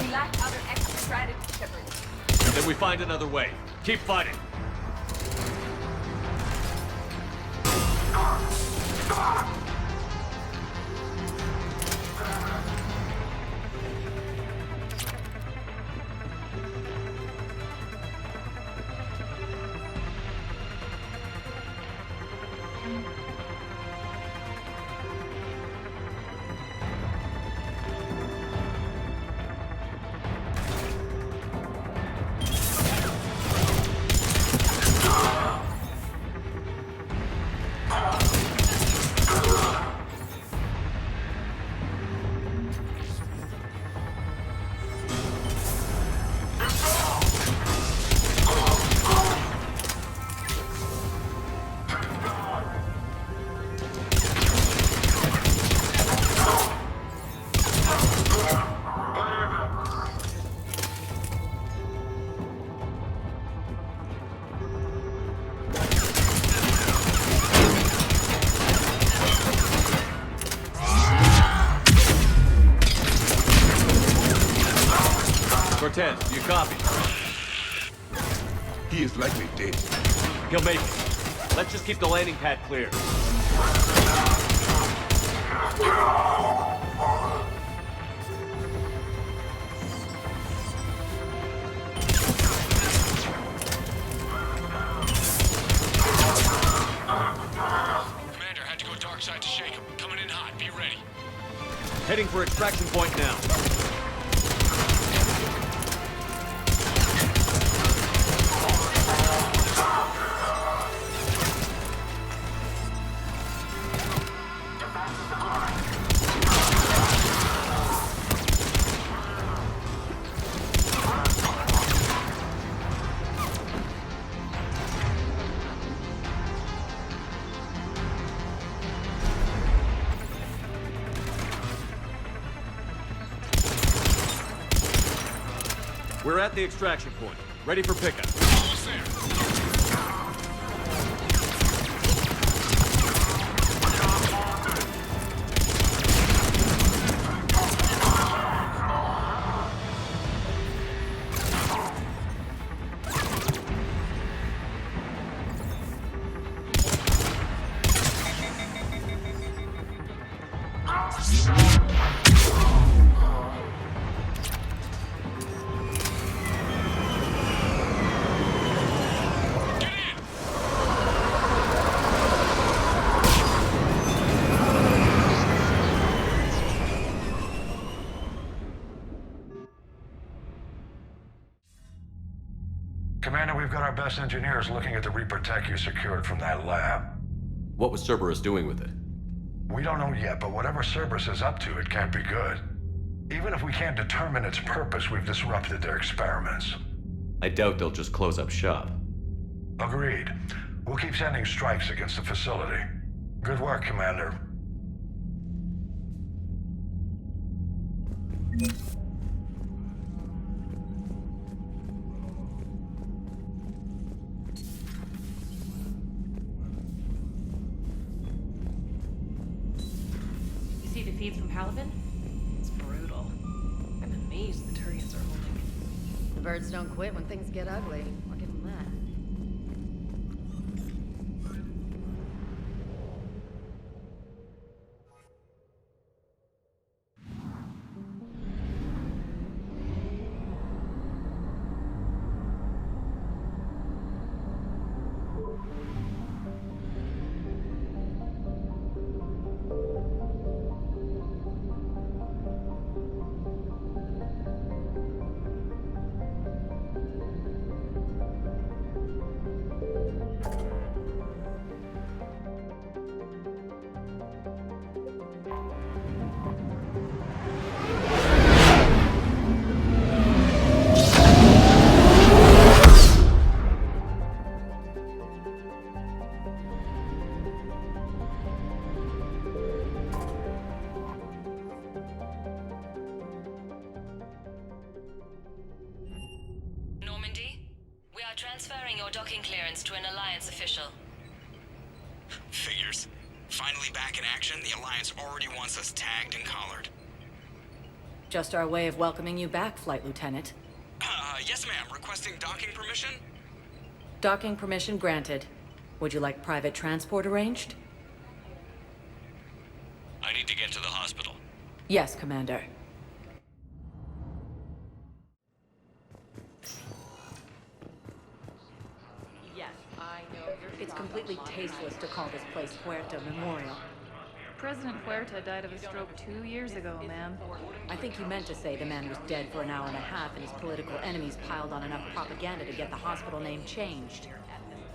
Speaker 18: We lack other extra strategy, Shepard.
Speaker 3: Then we find another way. Keep fighting. Cortez, do you copy?
Speaker 15: He is likely dead.
Speaker 3: He'll make it. Let's just keep the landing pad clear.
Speaker 6: Commander, had to go dark side to shake him. Coming in hot. Be ready.
Speaker 3: Heading for extraction point now. We're at the extraction point. Ready for pickup.
Speaker 6: Almost there.
Speaker 5: Commander, we've got our best engineers looking at the Reaper tech you secured from that lab.
Speaker 3: What was Cerberus doing with it?
Speaker 5: We don't know yet, but whatever Cerberus is up to, it can't be good. Even if we can't determine its purpose, we've disrupted their experiments.
Speaker 3: I doubt they'll just close up shop.
Speaker 5: Agreed. We'll keep sending strikes against the facility. Good work, Commander.
Speaker 2: You see the feeds from Paladin? It's brutal. I'm amazed the Turians are holding.
Speaker 12: The birds don't quit when things get ugly. I'll give them that.
Speaker 21: Transferring your docking clearance to an Alliance official.
Speaker 1: Figures. Finally back in action, the Alliance already wants us tagged and collared.
Speaker 4: Just our way of welcoming you back, Flight Lieutenant.
Speaker 1: Yes ma'am, requesting docking permission?
Speaker 4: Docking permission granted. Would you like private transport arranged?
Speaker 3: I need to get to the hospital.
Speaker 4: Yes, Commander. Yes, I know. It's completely tasteless to call this place Puerto Memorial.
Speaker 22: President Huerta died of a stroke 2 years ago, ma'am.
Speaker 4: I think you meant to say the man was dead for an hour and a half and his political enemies piled on enough propaganda to get the hospital name changed.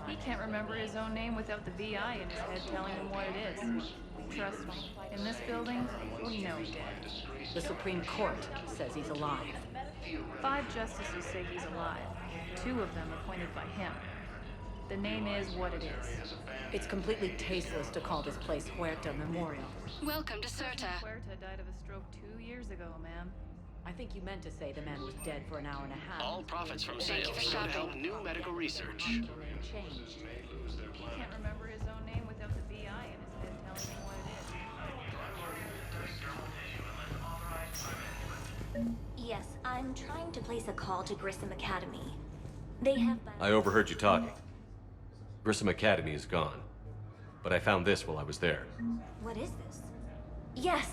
Speaker 22: He can't remember his own name without the VI in his head telling him what it is. Trust me, in this building, we know he's dead.
Speaker 4: The Supreme Court says he's alive.
Speaker 22: 5 justices say he's alive. 2 of them appointed by him. The name is what it is.
Speaker 4: It's completely tasteless to call this place Huerta Memorial.
Speaker 22: Welcome to Certa. Huerta died of a stroke 2 years ago, ma'am.
Speaker 4: I think you meant to say the man was dead for an hour and a half.
Speaker 23: All profits from sales go to help new medical research.
Speaker 4: Changed.
Speaker 22: He can't remember his own name without the VI in his head telling him what it is.
Speaker 10: Yes, I'm trying to place a call to Grissom Academy. They have...
Speaker 3: I overheard you talking. Grissom Academy is gone. But I found this while I was there.
Speaker 10: What is this? Yes,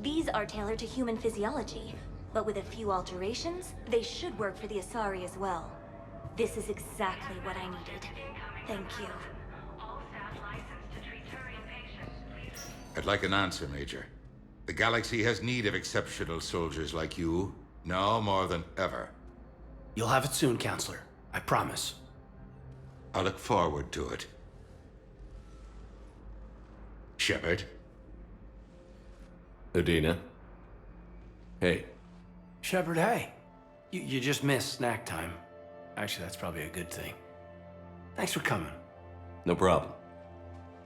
Speaker 10: these are tailored to human physiology, but with a few alterations, they should work for the Asari as well. This is exactly what I needed. Thank you.
Speaker 24: I'd like an answer, Major. The galaxy has need of exceptional soldiers like you, now more than ever.
Speaker 20: You'll have it soon, Counselor. I promise.
Speaker 24: I look forward to it. Shepard?
Speaker 3: Udina? Hey.
Speaker 20: Shepard, hey. You just missed snack time. Actually, that's probably a good thing. Thanks for coming.
Speaker 3: No problem.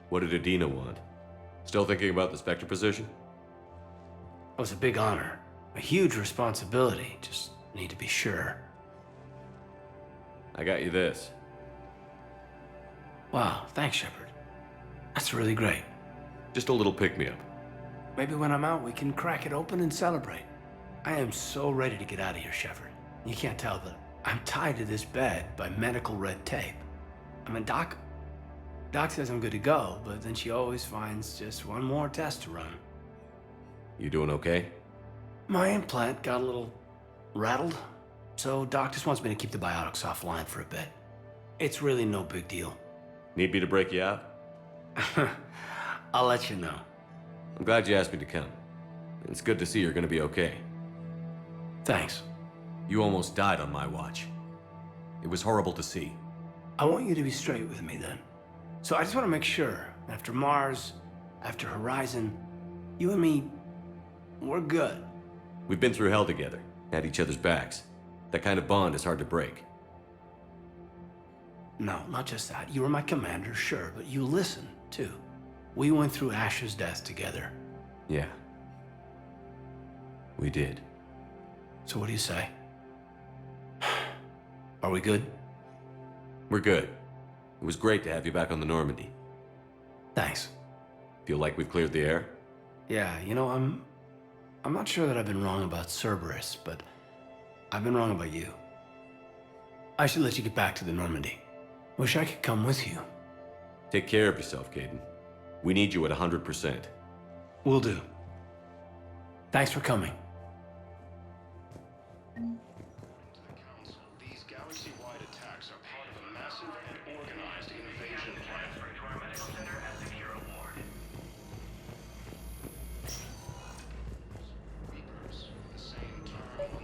Speaker 3: What did Udina want? Still thinking about the Spectre position?
Speaker 20: It was a big honor. A huge responsibility. Just need to be sure.
Speaker 3: I got you this.
Speaker 20: Wow, thanks, Shepard. That's really great.
Speaker 3: Just a little pick-me-up.
Speaker 20: Maybe when I'm out, we can crack it open and celebrate. I am so ready to get out of here, Shepard. You can't tell, but I'm tied to this bed by medical red tape. I mean, Doc says I'm good to go, but then she always finds just one more test to run.
Speaker 3: You doing okay?
Speaker 20: My implant got a little rattled, so Doc just wants me to keep the biotics offline for a bit. It's really no big deal.
Speaker 3: Need me to break you out?
Speaker 20: I'll let you know.
Speaker 3: I'm glad you asked me to come. It's good to see you're gonna be okay.
Speaker 20: Thanks.
Speaker 3: You almost died on my watch. It was horrible to see.
Speaker 20: I want you to be straight with me then. So I just want to make sure, after Mars, after Horizon, you and me, we're good.
Speaker 3: We've been through hell together, had each other's backs. That kind of bond is hard to break.
Speaker 20: No, not just that. You were my commander, sure, but you listened, too. We went through Ash's death together.
Speaker 3: Yeah. We did.
Speaker 20: So what do you say? Are we good?
Speaker 3: We're good. It was great to have you back on the Normandy.
Speaker 20: Thanks.
Speaker 3: Feel like we've cleared the air?
Speaker 20: Yeah, you know, I'm not sure that I've been wrong about Cerberus, but I've been wrong about you. I should let you get back to the Normandy. Wish I could come with you.
Speaker 3: Take care of yourself, Kaidan. We need you at 100%.
Speaker 20: Will do. Thanks for coming.
Speaker 5: These galaxy-wide attacks are part of a massive and organized invasion plan. To our medical center as a hero ward.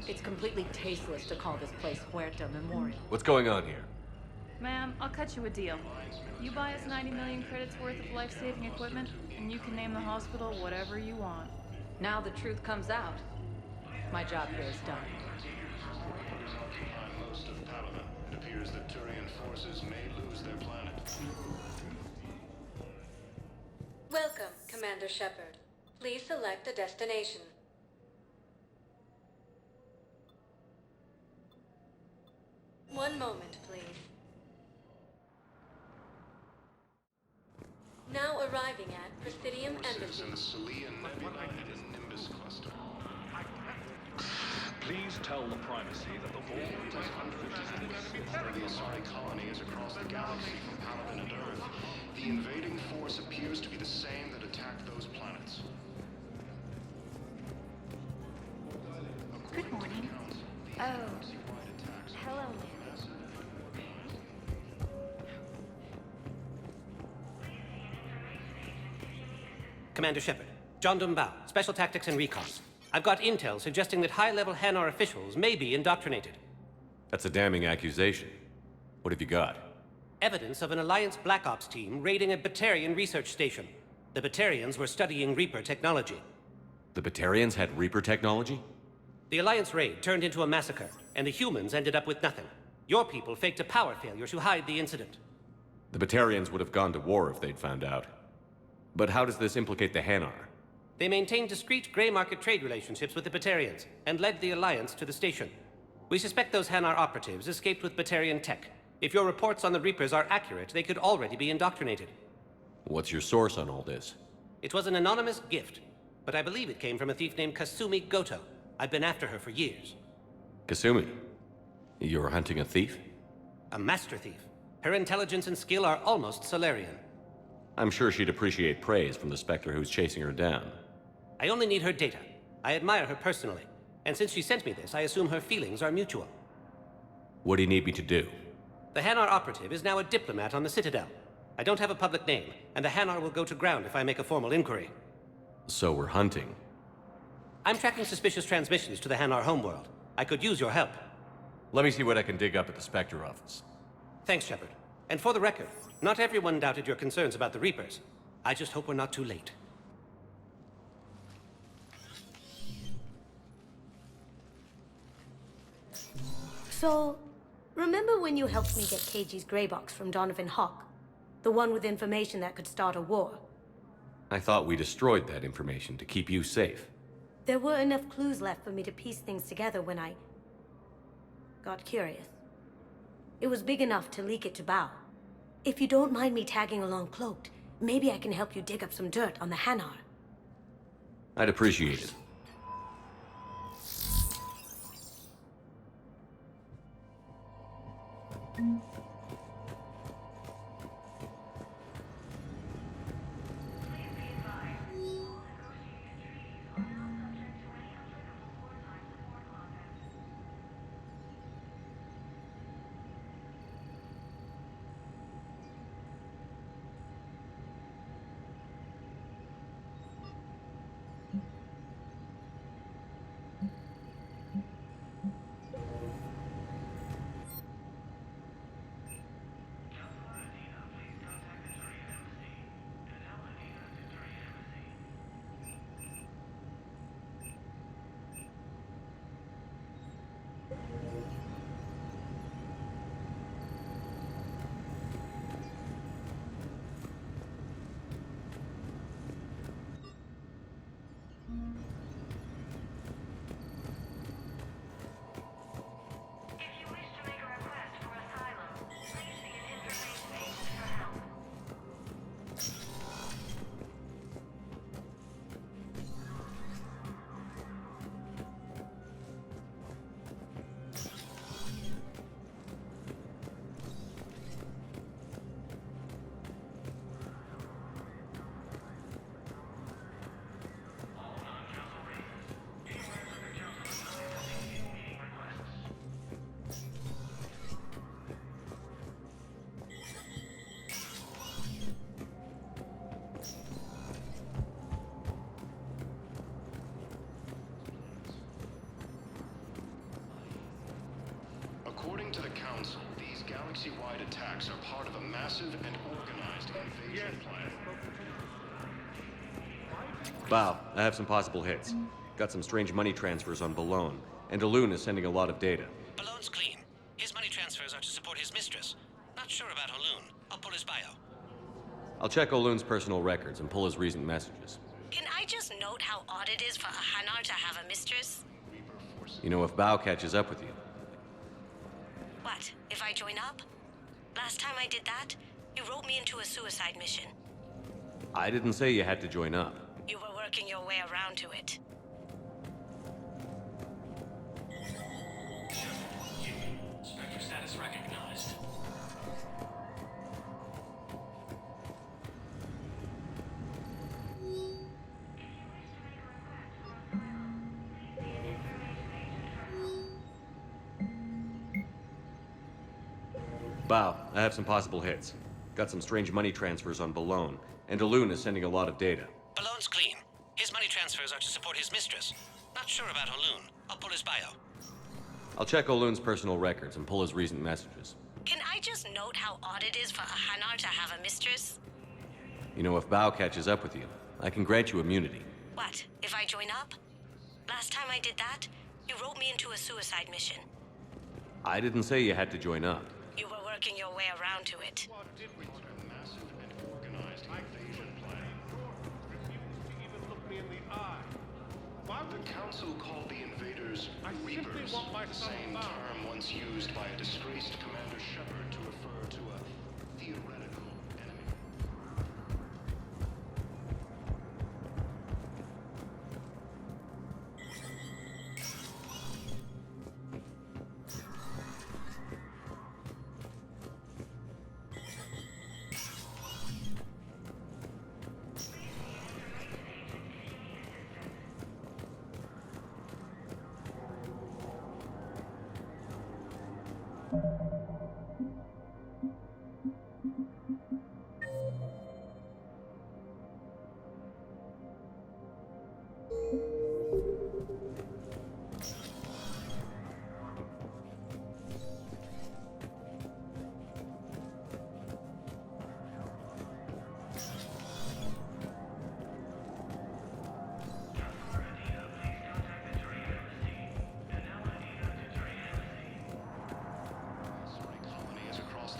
Speaker 4: It's completely tasteless to call this place Puerto Memorial.
Speaker 3: What's going on here?
Speaker 22: Ma'am, I'll cut you a deal. You buy us 90 million credits worth of life-saving equipment, and you can name the hospital whatever you want.
Speaker 4: Now the truth comes out. My job here is done.
Speaker 5: Most of Palaven. It appears that Turian forces may lose their planet.
Speaker 25: Welcome, Commander Shepard. Please select a destination. One moment, please. arriving at Presidium Embassy.
Speaker 23: In the Celia Nebula and the Nimbus cluster.
Speaker 5: Please tell the primacy that the vault is
Speaker 23: The Asari colony is across the galaxy from Paladin and Earth. The invading force appears to be the same that attacked those planets.
Speaker 10: Good morning. Oh. Hello, ma'am.
Speaker 7: Commander Shepard, John Dumbao, Special Tactics and Recon. I've got intel suggesting that high-level Hanar officials may be indoctrinated.
Speaker 3: That's a damning accusation. What have you got?
Speaker 7: Evidence of an Alliance Black Ops team raiding a Batarian research station. The Batarians were studying Reaper technology.
Speaker 3: The Batarians had Reaper technology?
Speaker 7: The Alliance raid turned into a massacre, and the humans ended up with nothing. Your people faked a power failure to hide the incident.
Speaker 3: The Batarians would have gone to war if they'd found out. But how does this implicate the Hanar?
Speaker 7: They maintained discreet gray market trade relationships with the Batarians, and led the Alliance to the station. We suspect those Hanar operatives escaped with Batarian tech. If your reports on the Reapers are accurate, they could already be indoctrinated.
Speaker 3: What's your source on all this?
Speaker 7: It was an anonymous gift, but I believe it came from a thief named Kasumi Goto. I've been after her for years.
Speaker 3: Kasumi? You're hunting a thief?
Speaker 7: A master thief. Her intelligence and skill are almost Solarian.
Speaker 3: I'm sure she'd appreciate praise from the Spectre who's chasing her down.
Speaker 7: I only need her data. I admire her personally, and since she sent me this, I assume her feelings are mutual.
Speaker 3: What do you need me to do?
Speaker 7: The Hanar operative is now a diplomat on the Citadel. I don't have a public name, and the Hanar will go to ground if I make a formal inquiry.
Speaker 3: So we're hunting.
Speaker 7: I'm tracking suspicious transmissions to the Hanar homeworld. I could use your help.
Speaker 3: Let me see what I can dig up at the Spectre office.
Speaker 7: Thanks, Shepard. And for the record, not everyone doubted your concerns about the Reapers. I just hope we're not too late.
Speaker 9: So, remember when you helped me get KG's gray box from Donovan Hawk? The one with information that could start a war?
Speaker 3: I thought we destroyed that information to keep you safe.
Speaker 9: There were enough clues left for me to piece things together when I got curious. It was big enough to leak it to Bao. If you don't mind me tagging along cloaked, maybe I can help you dig up some dirt on the Hanar.
Speaker 3: I'd appreciate it.
Speaker 23: According to the Council, these galaxy-wide attacks are part of a massive and organized invasion plan.
Speaker 3: Bao, I have some possible hits. Got some strange money transfers on Balone, and Elune is sending a lot of data.
Speaker 7: Balone's clean. His money transfers are to support his mistress. Not sure about Elune. I'll pull his bio.
Speaker 3: I'll check Olune's personal records and pull his recent messages.
Speaker 9: Can I just note how odd it is for a Hanar to have a mistress?
Speaker 3: You know, if Bao catches up with you.
Speaker 9: What, if I join up? Last time I did that, you wrote me into a suicide mission.
Speaker 3: I didn't say you had to join up.
Speaker 8: You were working your way around to it.
Speaker 6: Spectre status recognized.
Speaker 3: Bow, I have some possible hits. Got some strange money transfers on Balone, and Elune is sending a lot of data.
Speaker 7: Balloon's clean. His money transfers are to support his mistress. Not sure about Elune. I'll pull his bio.
Speaker 3: I'll check Olune's personal records and pull his recent messages.
Speaker 8: Can I just note how odd it is for a Hanar to have a mistress?
Speaker 3: You know, if Bow catches up with you, I can grant you immunity.
Speaker 8: What, if I join up? Last time I did that, you wrote me into a suicide mission.
Speaker 3: I didn't say you had to join up.
Speaker 8: You were working your way around to it.
Speaker 23: The Council called the invaders Reapers, the same term once used by a disgraced Commander Shepard to refer to a theoretical enemy.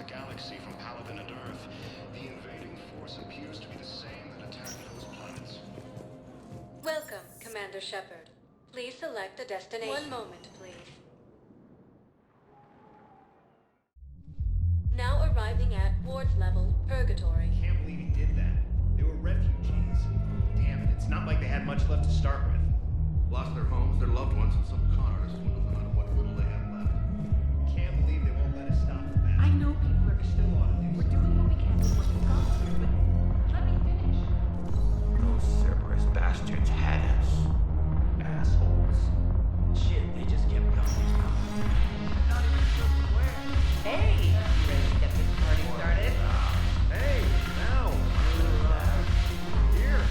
Speaker 23: Galaxy from Paladin and Earth. The invading force appears to be the same that attacked those planets.
Speaker 25: Welcome, Commander Shepard. Please select a destination. One moment, please. Now arriving at Ward's level, Purgatory.
Speaker 11: Can't believe he did that. They were refugees. Damn it, it's not like they had much left to start with.
Speaker 24: Lost their homes, their loved ones, and some con artists swindled them out of what little they have left.
Speaker 11: Can't believe they won't let us stop the battle.
Speaker 22: I know people are still on it. We're doing what we can with what we've got, but let me finish.
Speaker 1: Those Cerberus bastards had us. Assholes. Shit, they just kept coming. Not even sure from where.
Speaker 22: Hey! You ready to get this party started?
Speaker 11: Hey, now! Here!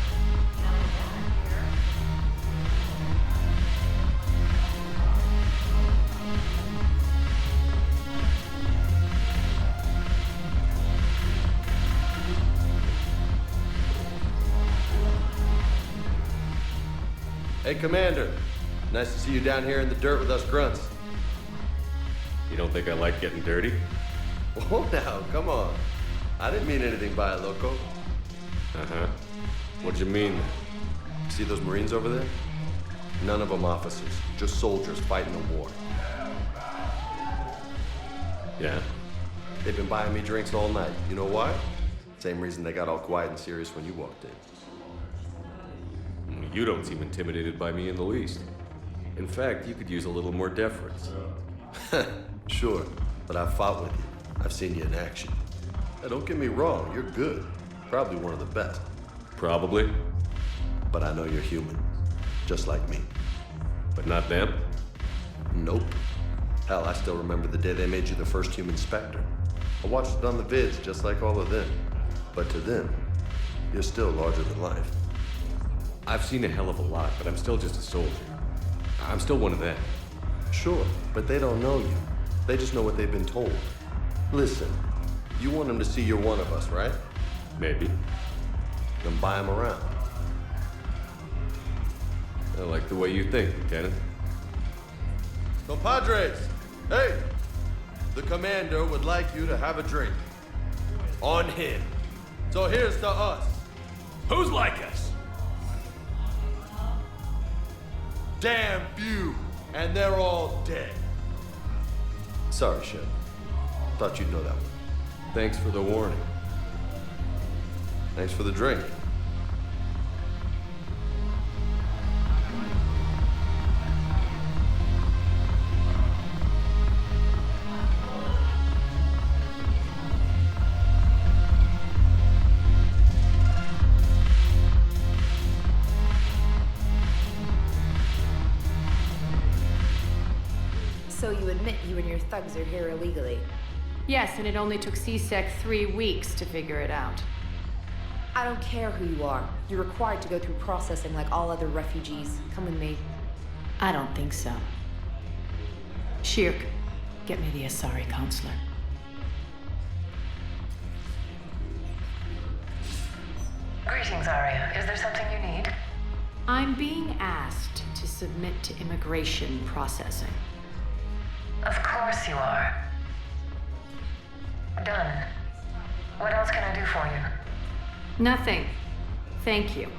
Speaker 13: Hey, Commander. Nice to see you down here in the dirt with us grunts.
Speaker 3: You don't think I like getting dirty?
Speaker 13: Oh, now, come on. I didn't mean anything by it, loco.
Speaker 3: Uh-huh. What'd you mean then?
Speaker 13: See those Marines over there? None of them officers, just soldiers fighting the war.
Speaker 3: Yeah?
Speaker 13: They've been buying me drinks all night. You know why? Same reason they got all quiet and serious when you walked in.
Speaker 3: You don't seem intimidated by me in the least. In fact, you could use a little more deference.
Speaker 13: Sure, but I've fought with you. I've seen you in action. Now, don't get me wrong, you're good. Probably one of the best.
Speaker 3: Probably.
Speaker 13: But I know you're human. Just like me.
Speaker 3: But not them?
Speaker 13: Nope. Hell, I still remember the day they made you the first human Spectre. I watched it on the vids, just like all of them. But to them, you're still larger than life.
Speaker 3: I've seen a hell of a lot, but I'm still just a soldier. I'm still one of them.
Speaker 13: Sure, but they don't know you. They just know what they've been told. Listen, you want them to see you're one of us, right?
Speaker 3: Maybe.
Speaker 13: Then buy them around.
Speaker 3: I like the way you think, Lieutenant.
Speaker 13: Compadres, hey! The commander would like you to have a drink. On him. So here's to us.
Speaker 6: Who's like us?
Speaker 13: Damn few, and they're all dead. Sorry, Shep. Thought you'd know that one.
Speaker 3: Thanks for the warning.
Speaker 13: Thanks for the drink.
Speaker 14: So you admit you and your thugs are here illegally?
Speaker 22: Yes, and it only took CSEC 3 weeks to figure it out.
Speaker 14: I don't care who you are. You're required to go through processing like all other refugees. Come with me.
Speaker 22: I don't think so. Shirk, get me the Asari counselor.
Speaker 16: Greetings, Arya. Is there something you need?
Speaker 22: I'm being asked to submit to immigration processing.
Speaker 16: Of course you are. Done. What else can I do for you?
Speaker 22: Nothing. Thank you.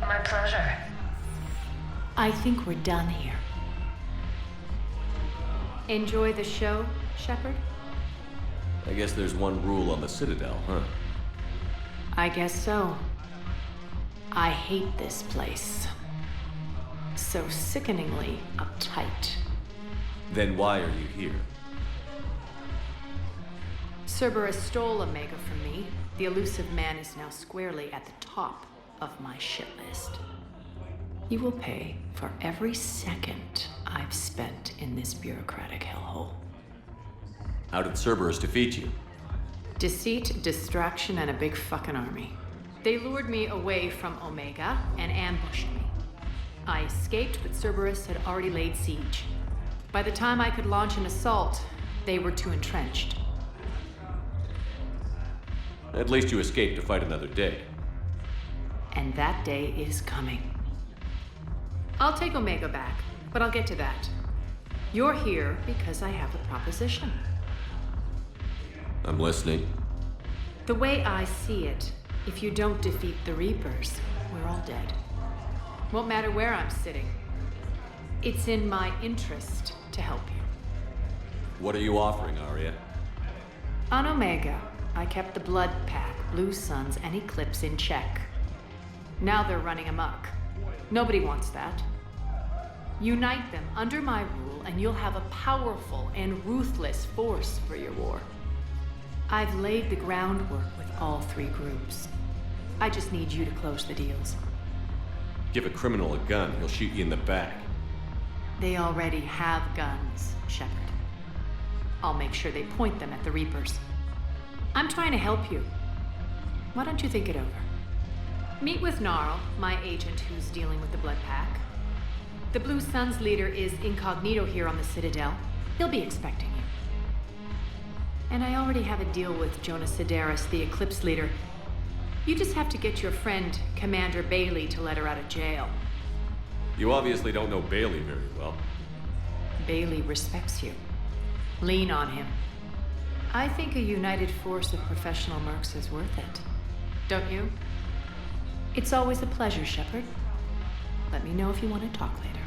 Speaker 16: My pleasure.
Speaker 22: I think we're done here. Enjoy the show, Shepard?
Speaker 3: I guess there's one rule on the Citadel, huh?
Speaker 22: I guess so. I hate this place. So sickeningly uptight.
Speaker 3: Then why are you here?
Speaker 22: Cerberus stole Omega from me. The elusive man is now squarely at the top of my shit list. You will pay for every second I've spent in this bureaucratic hellhole.
Speaker 3: How did Cerberus defeat you?
Speaker 22: Deceit, distraction, and a big fucking army. They lured me away from Omega and ambushed me. I escaped, but Cerberus had already laid siege. By the time I could launch an assault, they were too entrenched.
Speaker 3: At least you escaped to fight another day.
Speaker 22: And that day is coming. I'll take Omega back, but I'll get to that. You're here because I have a proposition.
Speaker 3: I'm listening.
Speaker 22: The way I see it, if you don't defeat the Reapers, we're all dead. Won't matter where I'm sitting. It's in my interest to help you.
Speaker 3: What are you offering, Arya?
Speaker 22: On Omega, I kept the Blood Pack, Blue Suns, and Eclipse in check. Now they're running amok. Nobody wants that. Unite them under my rule, and you'll have a powerful and ruthless force for your war. I've laid the groundwork with all 3 groups. I just need you to close the deals.
Speaker 3: Give a criminal a gun, he'll shoot you in the back.
Speaker 22: They already have guns, Shepard. I'll make sure they point them at the Reapers. I'm trying to help you. Why don't you think it over? Meet with Gnarl, my agent who's dealing with the Blood Pack. The Blue Suns leader is incognito here on the Citadel. He'll be expecting you. And I already have a deal with Jonas Sidaris, the Eclipse leader. You just have to get your friend, Commander Bailey, to let her out of jail.
Speaker 3: You obviously don't know Bailey very well.
Speaker 22: Bailey respects you. Lean on him. I think a united force of professional mercs is worth it. Don't you? It's always a pleasure, Shepard. Let me know if you want to talk later.